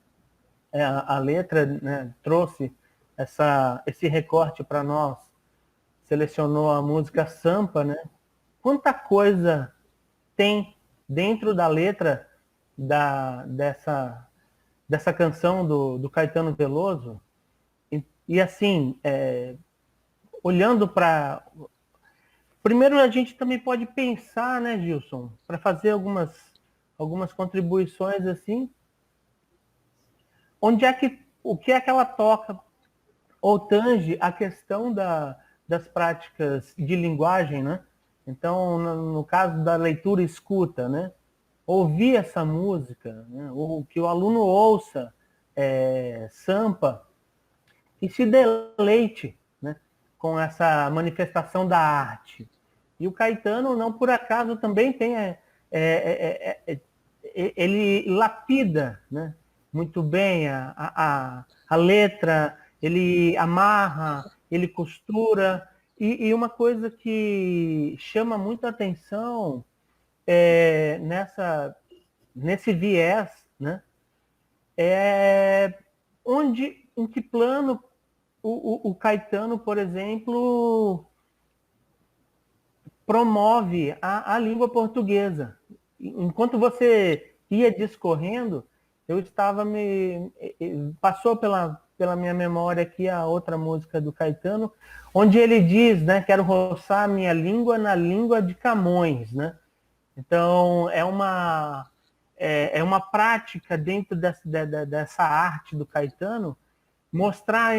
a letra, né, trouxe esse recorte para nós, selecionou a música Sampa, né? Quanta coisa tem dentro da letra dessa canção do Caetano Veloso. E assim, olhando para... Primeiro, a gente também pode pensar, né, Gilson, para fazer algumas contribuições assim, o que é que ela toca ou tange a questão das práticas de linguagem, né? Então, no caso da leitura e escuta, né? Ouvir essa música, né? Ou que o aluno ouça Sampa e se deleite, né? Com essa manifestação da arte. E o Caetano, não por acaso, também tem ele lapida, né, muito bem a letra, ele amarra, ele costura, e uma coisa que chama muita atenção nesse viés, né, é em que plano o Caetano, por exemplo, promove a língua portuguesa. Enquanto você ia discorrendo, eu estava passou pela minha memória aqui a outra música do Caetano, onde ele diz, né, quero roçar minha língua na língua de Camões, né? Então é uma prática dentro dessa arte do Caetano mostrar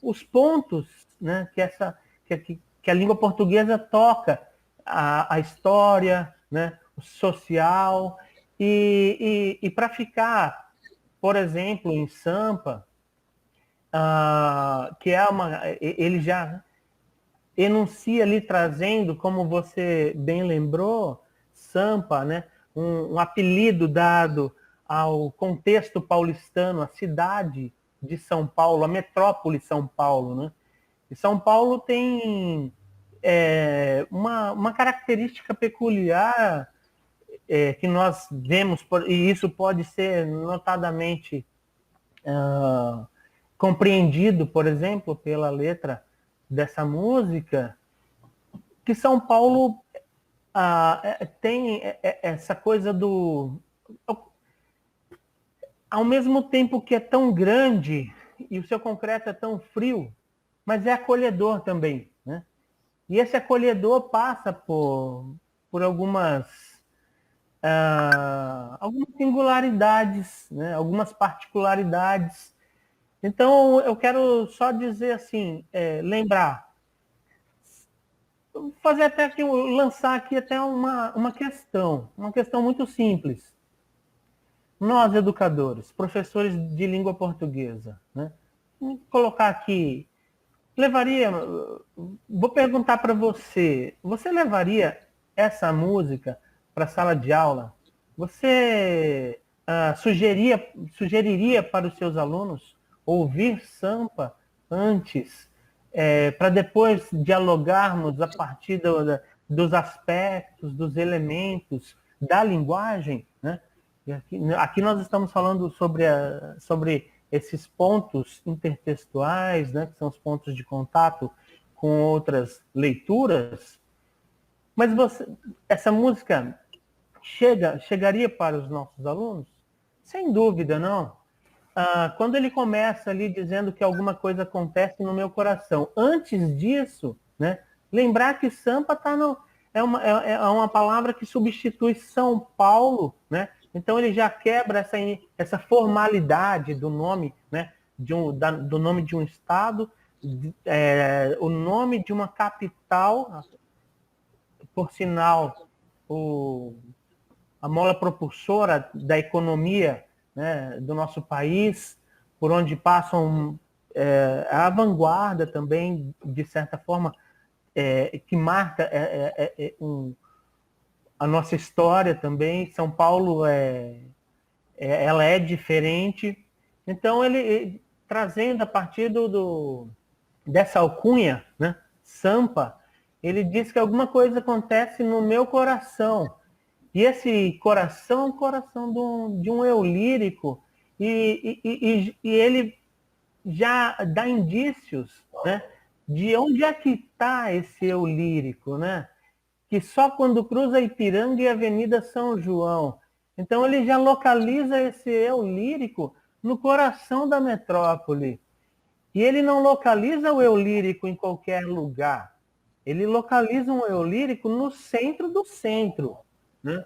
os pontos, né, que a língua portuguesa toca, a história, né, o social, e para ficar, por exemplo, em Sampa, que ele já enuncia ali, trazendo, como você bem lembrou, Sampa, né, um apelido dado ao contexto paulistano, a cidade de São Paulo, a metrópole São Paulo, né? E São Paulo tem uma característica peculiar que nós vemos, e isso pode ser notadamente compreendido, por exemplo, pela letra dessa música, que São Paulo tem essa coisa do... Ao mesmo tempo que é tão grande e o seu concreto é tão frio, mas é acolhedor também, né? E esse acolhedor passa por algumas singularidades, né? Algumas particularidades. Então, eu quero só dizer assim, lembrar, fazer até aqui, lançar aqui até uma questão muito simples. Nós, educadores, professores de língua portuguesa, né? Vou colocar aqui, vou perguntar para você levaria essa música para a sala de aula? Você sugeriria para os seus alunos ouvir Sampa antes, para depois dialogarmos a partir dos aspectos, dos elementos da linguagem, né? E aqui nós estamos falando sobre esses pontos intertextuais, né, que são os pontos de contato com outras leituras, mas essa música chegaria para os nossos alunos? Sem dúvida, não. Quando ele começa ali dizendo que alguma coisa acontece no meu coração, antes disso, né, lembrar que Sampa é uma palavra que substitui São Paulo, né? Então ele já quebra essa formalidade do nome, né, do nome de um estado, o nome de uma capital, por sinal, a mola propulsora da economia, né, do nosso país, por onde passam a vanguarda também, de certa forma, que marca a nossa história também. São Paulo ela é diferente. Então, ele trazendo a partir dessa alcunha, né, Sampa, ele diz que alguma coisa acontece no meu coração. E esse coração é um coração de um eu lírico, e ele já dá indícios, né, de onde é que está esse eu lírico, né? Que só quando cruza Ipiranga e a Avenida São João. Então ele já localiza esse eu lírico no coração da metrópole. E ele não localiza o eu lírico em qualquer lugar. Ele localiza um eu lírico no centro do centro, né?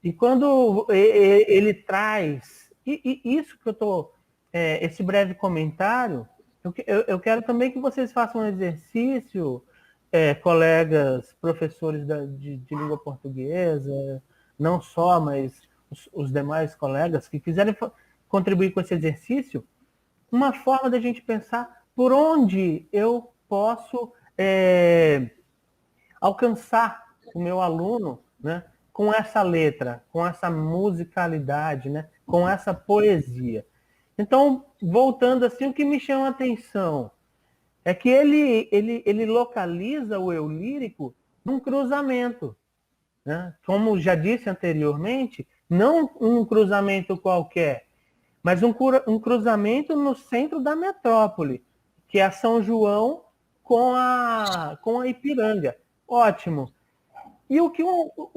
E quando ele traz, e isso que eu estou, esse breve comentário, eu quero também que vocês façam um exercício, colegas, professores de língua portuguesa, não só, mas os demais colegas que quiserem contribuir com esse exercício, uma forma da gente pensar por onde eu posso alcançar o meu aluno, né, com essa letra, com essa musicalidade, né, com essa poesia. Então, voltando assim, o que me chama a atenção é que ele localiza o eu lírico num cruzamento, né? Como já disse anteriormente, não um cruzamento qualquer, mas um cruzamento no centro da metrópole, que é São João com a Ipiranga. Ótimo. E o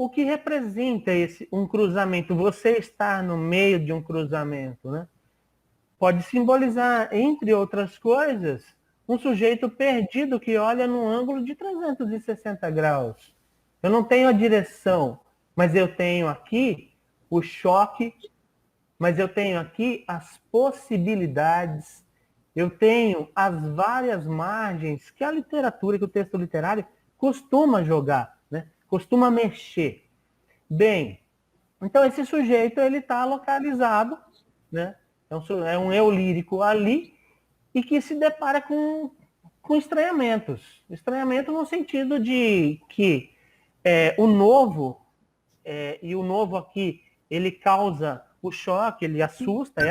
que representa um cruzamento? Você estar no meio de um cruzamento, né? Pode simbolizar, entre outras coisas, um sujeito perdido que olha num ângulo de 360 graus. Eu não tenho a direção, mas eu tenho aqui o choque, mas eu tenho aqui as possibilidades, eu tenho as várias margens que a literatura, que o texto literário costuma jogar, né? Costuma mexer. Bem, então esse sujeito ele está localizado, né? É um eu lírico ali e que se depara com estranhamentos. Estranhamento no sentido de que o novo, e o novo aqui, ele causa o choque, ele assusta, é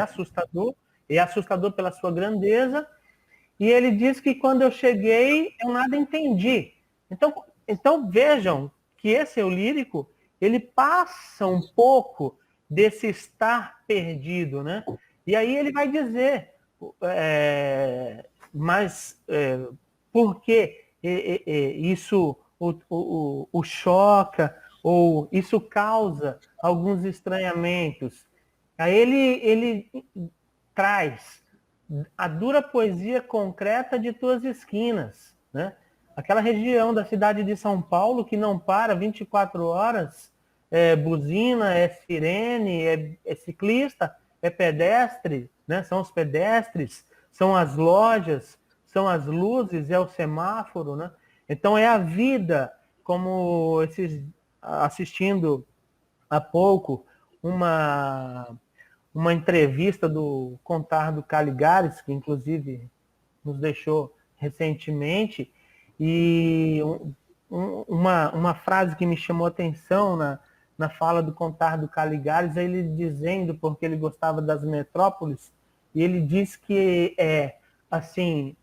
assustador pela sua grandeza, e ele diz que quando eu cheguei, eu nada entendi. Então vejam que esse eu lírico, ele passa um pouco desse estar perdido, né? E aí ele vai dizer, por que isso o choca, ou isso causa alguns estranhamentos. Aí ele traz a dura poesia concreta de tuas esquinas, né? Aquela região da cidade de São Paulo que não para 24 horas, buzina, sirene, ciclista, pedestre, né? São os pedestres, são as lojas, são as luzes, é o semáforo, né? Então é a vida, como assistindo há pouco uma entrevista do Contardo Caligares, que inclusive nos deixou recentemente, e uma frase que me chamou a atenção na fala do Contardo Caligares, é ele dizendo, porque ele gostava das metrópoles, e ele diz que assim,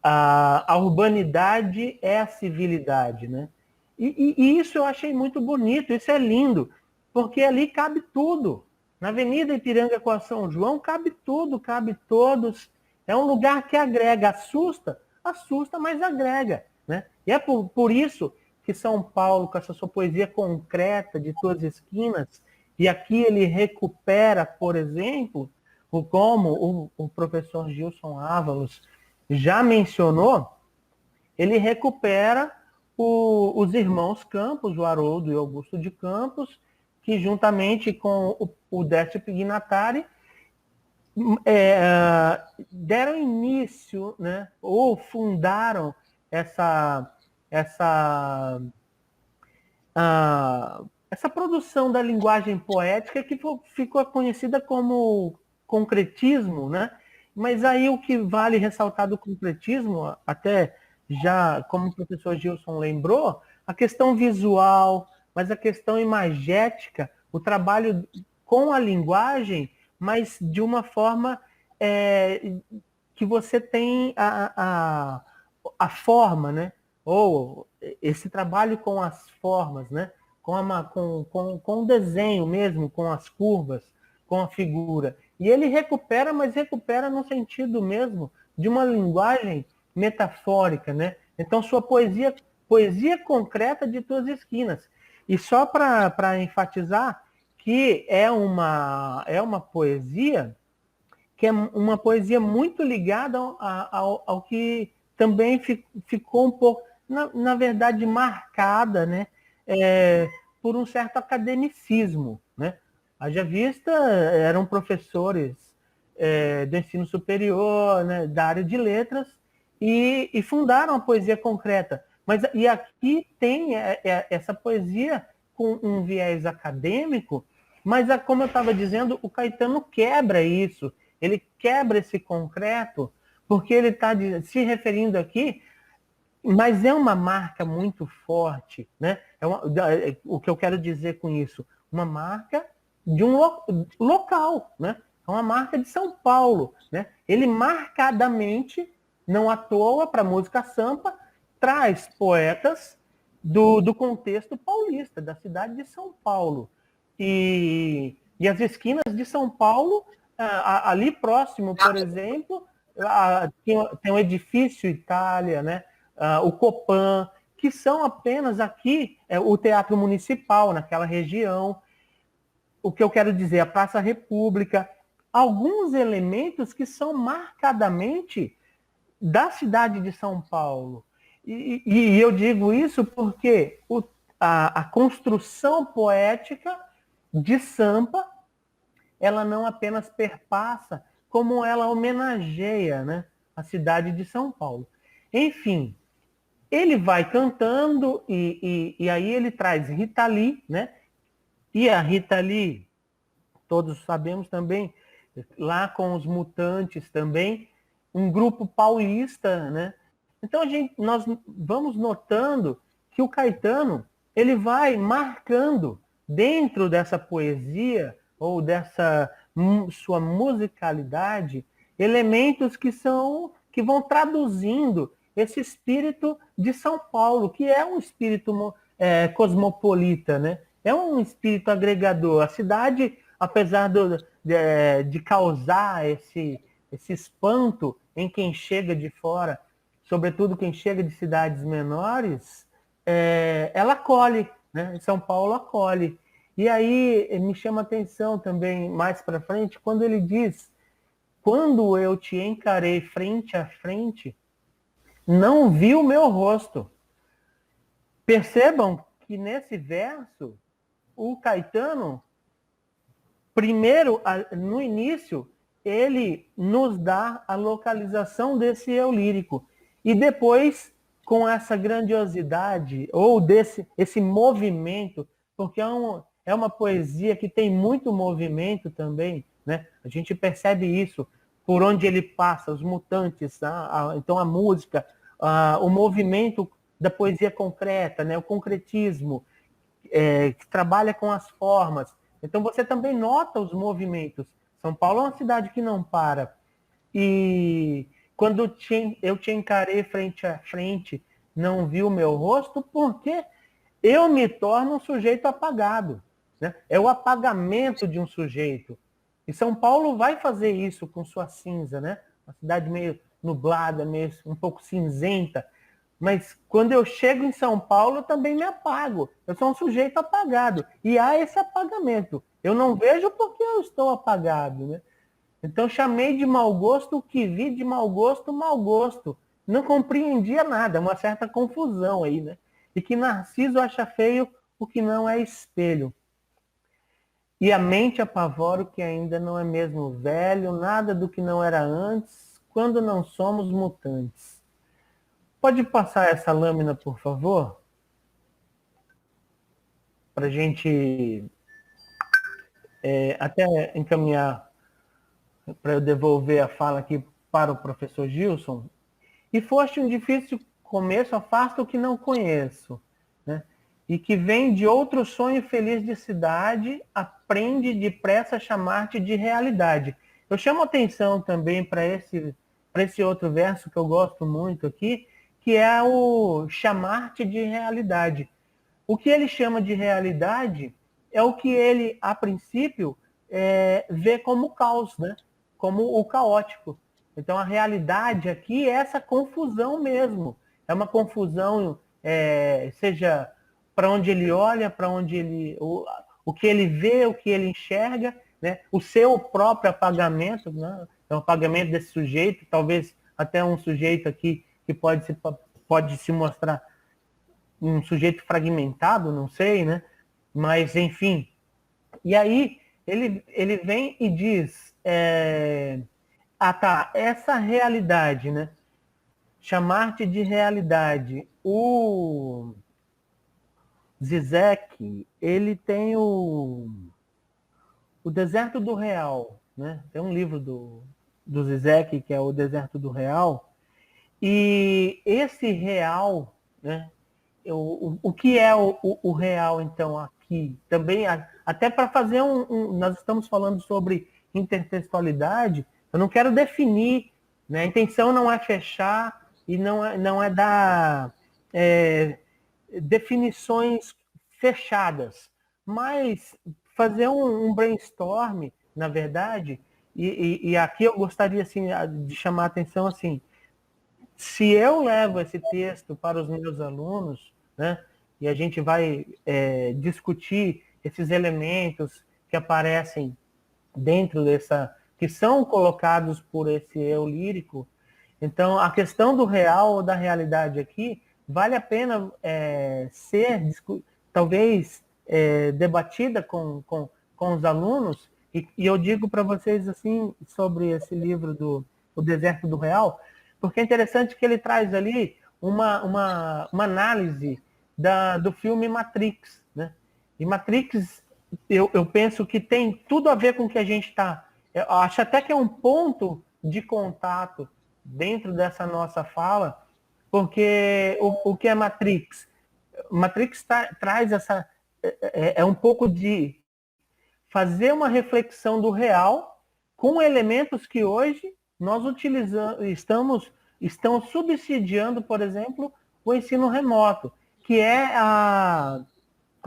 a urbanidade é a civilidade, né? E isso eu achei muito bonito, isso é lindo, porque ali cabe tudo. Na Avenida Ipiranga com a São João cabe tudo, cabe todos. É um lugar que agrega, assusta, mas agrega, né? E é por isso que São Paulo, com essa sua poesia concreta de tuas esquinas, e aqui ele recupera, por exemplo, como o professor Gilson Ávalos já mencionou, ele recupera os irmãos Campos, o Haroldo e o Augusto de Campos, que juntamente com o Décio Pignatari deram início, né, ou fundaram essa produção da linguagem poética que ficou conhecida como concretismo, né? Mas aí o que vale ressaltar do concretismo, até já como o professor Gilson lembrou, a questão visual, mas a questão imagética, o trabalho com a linguagem, mas de uma forma que você tem a forma, né? Ou esse trabalho com as formas, né? Com o desenho mesmo, com as curvas, com a figura. E ele recupera, mas recupera no sentido mesmo de uma linguagem metafórica, né? Então, sua poesia concreta de tuas esquinas. E só para enfatizar que é uma poesia que é uma poesia muito ligada ao que também ficou um pouco, na verdade, marcada, né, por um certo academicismo, né? Haja vista, eram professores do ensino superior, né, da área de letras, e fundaram a poesia concreta. E aqui tem essa poesia com um viés acadêmico, mas, como eu estava dizendo, o Caetano quebra isso. Ele quebra esse concreto, porque ele está se referindo aqui, mas é uma marca muito forte, né? O que eu quero dizer com isso? Uma marca de um local, né? É uma marca de São Paulo, né? Ele marcadamente, não à toa, para a música Sampa, traz poetas do contexto paulista, da cidade de São Paulo. E as esquinas de São Paulo, ali próximo, por exemplo, tem o Edifício Itália, né? O Copan, que são apenas aqui o Teatro Municipal, naquela região. O que eu quero dizer, a Praça República, alguns elementos que são marcadamente da cidade de São Paulo. E eu digo isso porque a construção poética de Sampa, ela não apenas perpassa, como ela homenageia, né, a cidade de São Paulo. Enfim, ele vai cantando e aí ele traz Rita Lee, né? E a Rita Lee, todos sabemos também, lá com os Mutantes também, um grupo paulista, né? Então nós vamos notando que o Caetano, ele vai marcando dentro dessa poesia ou dessa sua musicalidade elementos que vão traduzindo esse espírito de São Paulo, que é um espírito cosmopolita, né? É um espírito agregador. A cidade, apesar de causar esse espanto em quem chega de fora, sobretudo quem chega de cidades menores, ela acolhe, né? São Paulo acolhe. E aí me chama a atenção também, mais para frente, quando ele diz: quando eu te encarei frente a frente, não vi o meu rosto. Percebam que nesse verso, o Caetano, primeiro, no início, ele nos dá a localização desse eu lírico. E depois, com essa grandiosidade, ou esse movimento, porque é uma poesia que tem muito movimento também, né? A gente percebe isso por onde ele passa, os mutantes, então a música, o movimento da poesia concreta, né? O concretismo, que trabalha com as formas. Então você também nota os movimentos. São Paulo é uma cidade que não para. E quando eu te encarei frente a frente, não vi o meu rosto, porque eu me torno um sujeito apagado, né? É o apagamento de um sujeito. E São Paulo vai fazer isso com sua cinza, né? Uma cidade meio nublada, meio um pouco cinzenta. Mas quando eu chego em São Paulo, eu também me apago. Eu sou um sujeito apagado. E há esse apagamento. Eu não vejo porque eu estou apagado, né? Então chamei de mau gosto o que vi, de mau gosto. Não compreendia nada, uma certa confusão aí, né? E que Narciso acha feio o que não é espelho. E a mente apavora o que ainda não é mesmo velho, nada do que não era antes, quando não somos mutantes. Pode passar essa lâmina, por favor? Para a gente até encaminhar, para eu devolver a fala aqui para o professor Gilson. E foste um difícil começo, afasta o que não conheço, né? e que vem de outro sonho feliz de cidade, aprende depressa a chamar-te de realidade. Eu chamo atenção também para esse outro verso que eu gosto muito aqui, que é o chamar-te de realidade. O que ele chama de realidade é o que ele, a princípio, vê como caos, né? Como o caótico. Então, a realidade aqui é essa confusão mesmo. É uma confusão, seja para onde ele olha, para onde ele... O que ele vê, o que ele enxerga, né? O seu próprio apagamento, né? É o apagamento desse sujeito, talvez até um sujeito aqui que pode se mostrar um sujeito fragmentado, não sei, né? Mas, enfim. E aí, ele vem e diz, tá, essa realidade, né? Chamar-te de realidade. O Zizek, ele tem o Deserto do Real, né? Tem um livro do Zizek, que é o Deserto do Real, e esse real, né? O que é o real, então, aqui? Também, até para fazer nós estamos falando sobre intertextualidade, eu não quero definir, né? A intenção não é fechar e não é dar definições fechadas, mas fazer um brainstorm, na verdade, e aqui eu gostaria assim, de chamar a atenção assim, se eu levo esse texto para os meus alunos, né, e a gente vai discutir esses elementos que aparecem dentro que são colocados por esse eu lírico, então a questão do real ou da realidade aqui vale a pena ser, talvez, debatida com os alunos, e eu digo para vocês assim, sobre esse livro O Deserto do Real, porque é interessante que ele traz ali uma análise do filme Matrix, né? E Matrix, eu penso que tem tudo a ver com o que a gente está... Eu acho até que é um ponto de contato dentro dessa nossa fala, porque o que é Matrix? Matrix traz essa... É um pouco de fazer uma reflexão do real com elementos que hoje nós estamos subsidiando, por exemplo, o ensino remoto, que é a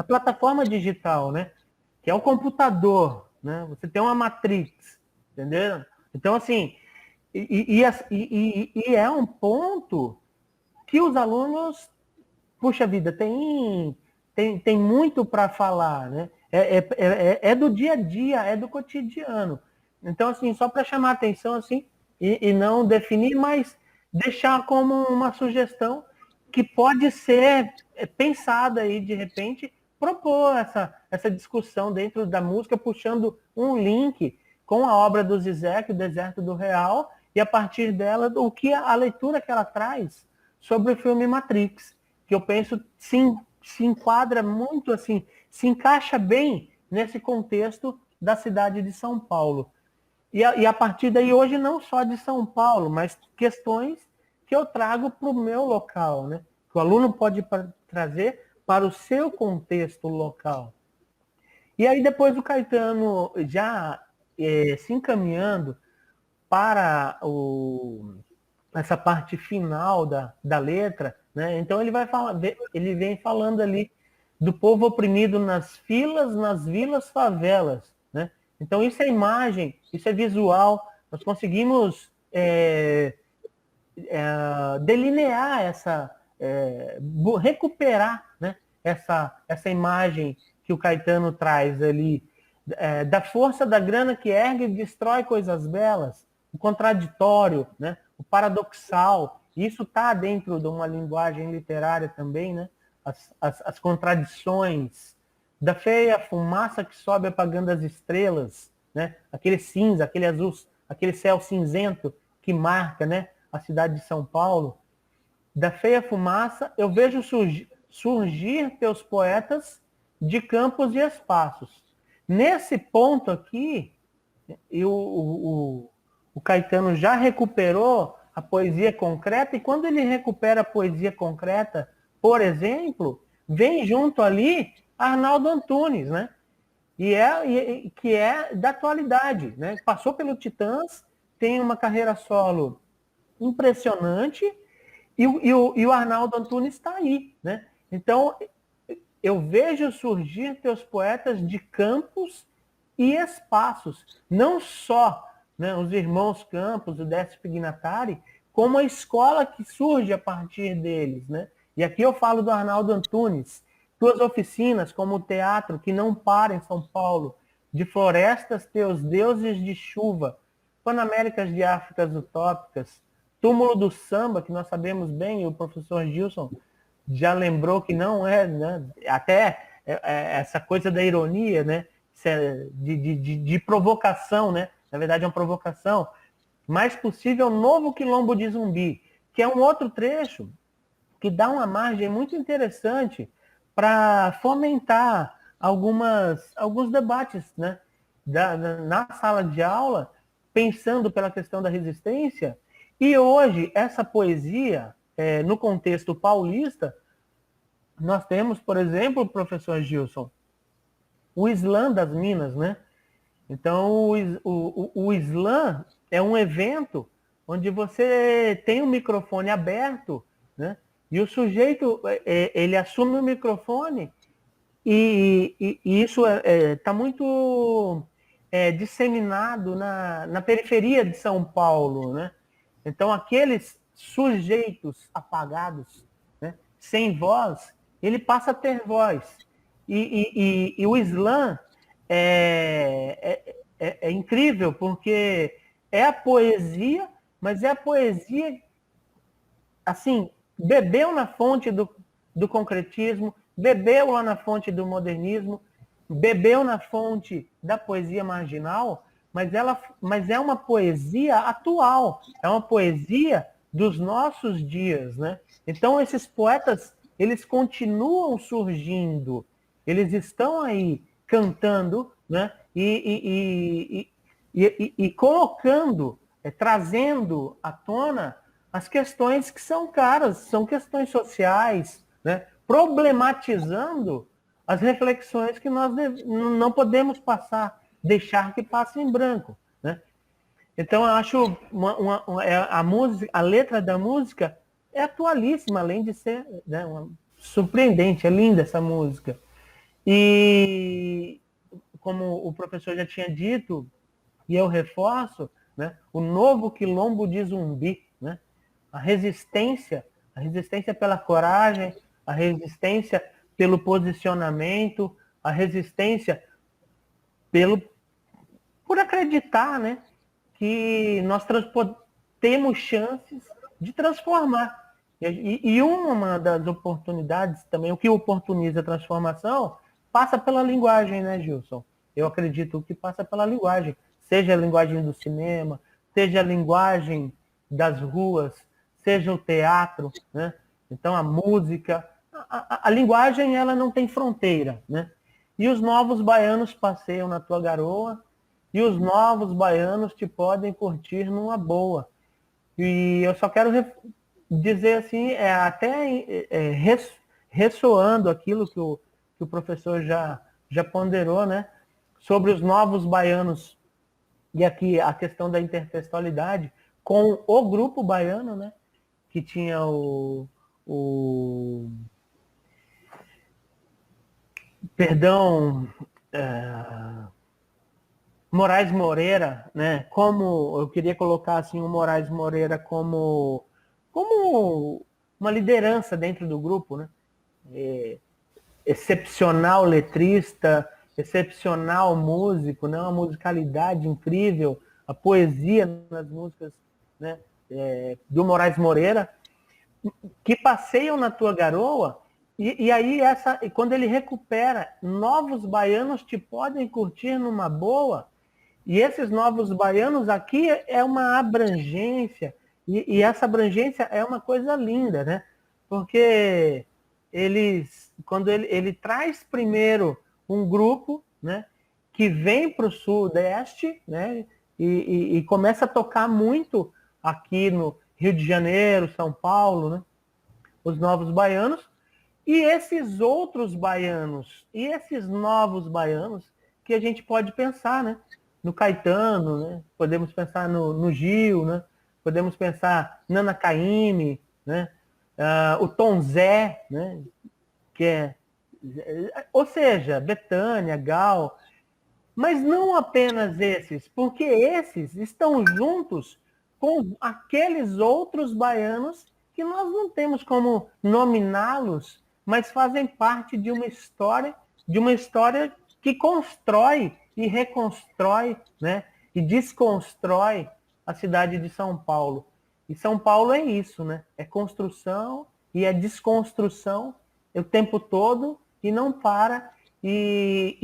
plataforma digital, né? Que é o computador, né? Você tem uma matrix, entendeu? Então, assim, e é um ponto que os alunos, puxa vida, tem muito para falar, né? É do dia a dia, é do cotidiano. Então, assim, só para chamar a atenção, assim, e não definir, mas deixar como uma sugestão que pode ser pensada aí, de repente, propor essa discussão dentro da música, puxando um link com a obra do Zizek, O Deserto do Real, e a partir dela, o que a leitura que ela traz sobre o filme Matrix, que eu penso se enquadra muito assim, se encaixa bem nesse contexto da cidade de São Paulo. E a partir daí, hoje, não só de São Paulo, mas questões que eu trago para o meu local, né? Que o aluno pode trazer para o seu contexto local. E aí, depois o Caetano, já se encaminhando para essa parte final da letra, né? Então ele vem falando ali do povo oprimido nas filas, nas vilas, favelas, né? Então isso é imagem, isso é visual, nós conseguimos delinear recuperar, né? essa imagem que o Caetano traz ali, da força da grana que ergue e destrói coisas belas, o contraditório, né? O paradoxal. Isso está dentro de uma linguagem literária também, né? As contradições da feia fumaça que sobe apagando as estrelas, né? Aquele cinza, aquele azul, aquele céu cinzento que marca, né, a cidade de São Paulo. Da feia fumaça eu vejo surgir teus poetas de campos e espaços. Nesse ponto aqui, o Caetano já recuperou a poesia concreta, e quando ele recupera a poesia concreta, por exemplo, vem junto ali Arnaldo Antunes, né? Que é da atualidade, né? Passou pelo Titãs, tem uma carreira solo impressionante, e o Arnaldo Antunes está aí, né? Então, eu vejo surgir teus poetas de campos e espaços, não só, né, os irmãos Campos, o Décio Pignatari, como a escola que surge a partir deles, né? E aqui eu falo do Arnaldo Antunes, tuas oficinas, como o teatro que não para em São Paulo, de florestas teus deuses de chuva, Panaméricas de Áfricas utópicas, Túmulo do Samba, que nós sabemos bem, e o professor Gilson já lembrou que não é, né? Até essa coisa da ironia, né? De provocação, né? Na verdade é uma provocação. Mais possível, Novo Quilombo de Zumbi, que é um outro trecho que dá uma margem muito interessante para fomentar alguns debates, né? Na sala de aula, pensando pela questão da resistência. E hoje, essa poesia, no contexto paulista, nós temos, por exemplo, professor Gilson, o Slam das Minas, né? Então, o Slam é um evento onde você tem o microfone aberto, né? E o sujeito, ele assume o microfone e isso está muito disseminado na periferia de São Paulo, né? Então, aqueles sujeitos apagados, né, sem voz, ele passa a ter voz. E o Slam é incrível, porque é a poesia, mas é a poesia, assim, bebeu na fonte do concretismo, bebeu lá na fonte do modernismo, bebeu na fonte da poesia marginal, mas é uma poesia atual, é uma poesia dos nossos dias, né? Então esses poetas, eles continuam surgindo, eles estão aí cantando, né? E colocando, trazendo à tona as questões que são caras, são questões sociais, né? Problematizando as reflexões que nós não podemos deixar que passem em branco, né? Então, eu acho a música, a letra da música é atualíssima, além de ser, né, surpreendente, é linda essa música. E, como o professor já tinha dito, e eu reforço, né, o novo quilombo de Zumbi, né? A resistência pela coragem, a resistência pelo posicionamento, a resistência por acreditar, né, que nós temos chances de transformar. E uma das oportunidades também, o que oportuniza a transformação, passa pela linguagem, né, Gilson? Eu acredito que passa pela linguagem, seja a linguagem do cinema, seja a linguagem das ruas, seja o teatro, né? Então a música, a linguagem, ela não tem fronteira, né? E os novos baianos passeiam na tua garoa, e os novos baianos te podem curtir numa boa. E eu só quero dizer assim, até ressoando aquilo que o professor já ponderou, né? Sobre os novos baianos, e aqui a questão da intertextualidade, com o grupo baiano, né? Que tinha perdão, Moraes Moreira, né? Como eu queria colocar assim o Moraes Moreira como uma liderança dentro do grupo, né? Excepcional letrista, excepcional músico, né? Uma musicalidade incrível, a poesia nas músicas, né? Do Moraes Moreira, que passeiam na tua garoa. E aí, quando ele recupera, novos baianos te podem curtir numa boa. E esses novos baianos aqui é uma abrangência, e essa abrangência é uma coisa linda, né? Porque quando ele traz primeiro um grupo, né, que vem para o Sudeste, né, e começa a tocar muito aqui no Rio de Janeiro, São Paulo, né, os novos baianos, E esses outros baianos, e esses novos baianos, que a gente pode pensar, né? No Caetano, né? Podemos pensar no Gil, né? Podemos pensar Nana Caymmi, né? O Tom Zé, né? Que é, ou seja, Bethânia, Gal, mas não apenas esses, porque esses estão juntos com aqueles outros baianos que nós não temos como nominá-los, mas fazem parte de uma história que constrói e reconstrói, né, e desconstrói a cidade de São Paulo. E São Paulo é isso, né? É construção e é desconstrução o tempo todo e não para. E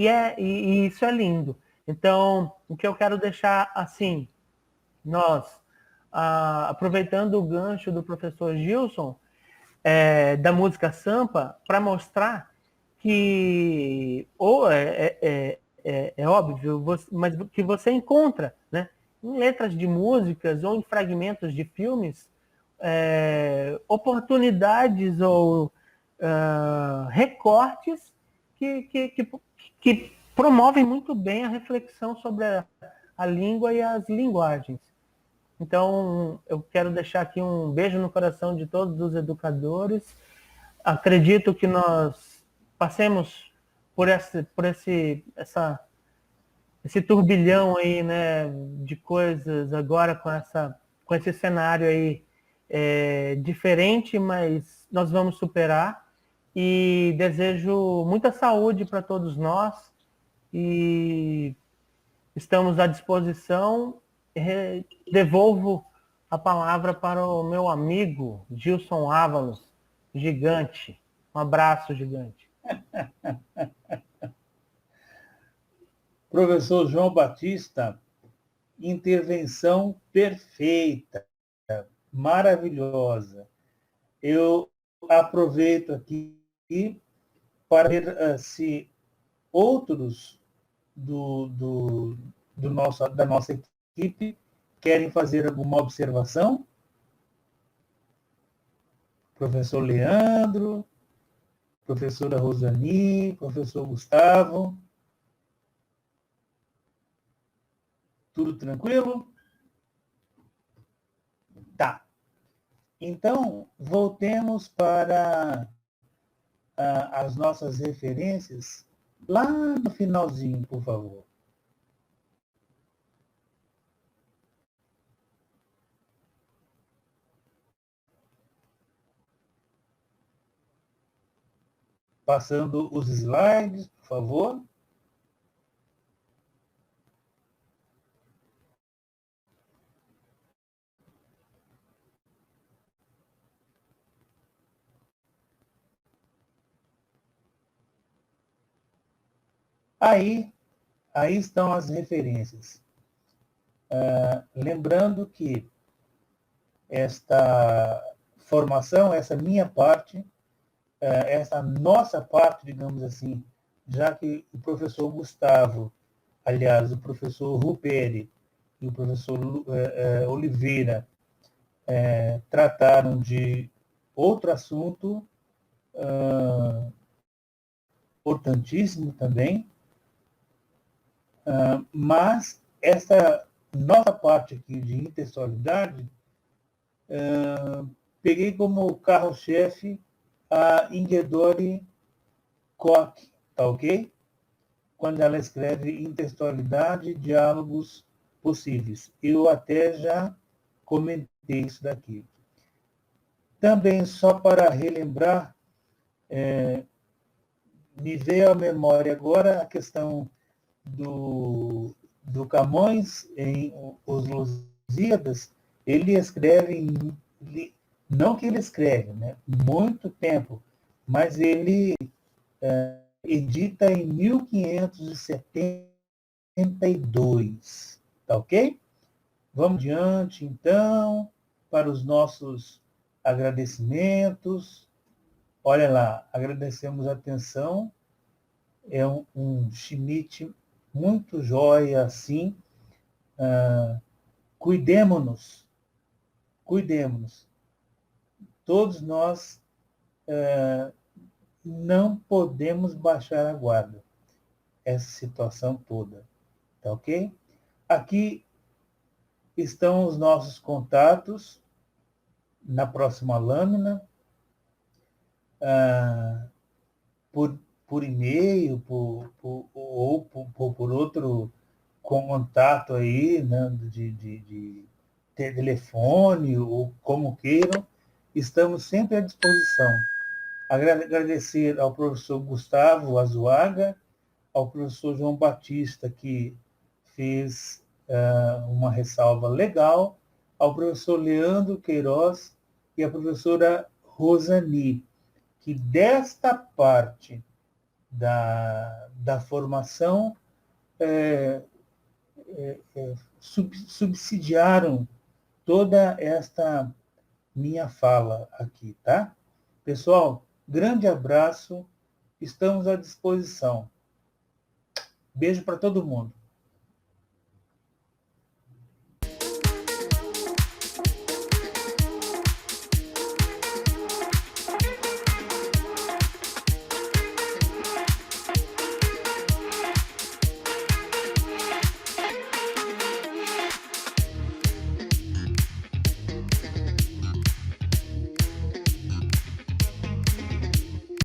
isso é lindo. Então, o que eu quero deixar assim, nós, aproveitando o gancho do professor Gilson, da música Sampa, para mostrar que, ou é óbvio, mas que você encontra, né, em letras de músicas ou em fragmentos de filmes, oportunidades ou recortes que, que, que, que promovem muito bem a reflexão sobre a língua e as linguagens. Então, eu quero deixar aqui um beijo no coração de todos os educadores. Acredito que nós passemos esse turbilhão aí, né, de coisas agora com esse cenário aí diferente, mas nós vamos superar. E desejo muita saúde para todos nós e estamos à disposição. Devolvo a palavra para o meu amigo Gilson Ávalos, gigante. Um abraço, gigante. Professor João Batista, intervenção perfeita, maravilhosa. Eu aproveito aqui para ver se outros da nossa equipe querem fazer alguma observação. Professor Leandro, professora Rosani, professor Gustavo. Tudo tranquilo? Tá. Então, voltemos para as nossas referências lá no finalzinho, por favor. Passando os slides, por favor. Aí estão as referências. Lembrando que esta formação, essa minha parte, essa nossa parte, digamos assim, já que o professor Gustavo, aliás, o professor Ruperi e o professor Oliveira trataram de outro assunto importantíssimo também, mas essa nossa parte aqui de intertextualidade, peguei como carro-chefe a Ingedori Koch, tá ok? Quando ela escreve intertextualidade, diálogos possíveis. Eu até já comentei isso daqui. Também, só para relembrar, me veio à memória agora a questão do Camões, em Os Lusíadas. Ele escreve, não que ele escreve, né, muito tempo, mas ele edita em 1572, tá ok? Vamos adiante, então, para os nossos agradecimentos. Olha lá, agradecemos a atenção. É um Schmidt muito jóia, assim. Cuidemo-nos. Todos nós não podemos baixar a guarda. Essa situação toda. Tá ok? Aqui estão os nossos contatos na próxima lâmina, por e-mail, ou por outro contato aí, né, de telefone, ou como queiram, estamos sempre à disposição. Agradecer ao professor Gustavo Azuaga, ao professor João Batista, que fez uma ressalva legal, ao professor Leandro Queiroz e à professora Rosani, que desta parte da formação subsidiaram toda esta minha fala aqui, tá? Pessoal, grande abraço, estamos à disposição. Beijo para todo mundo.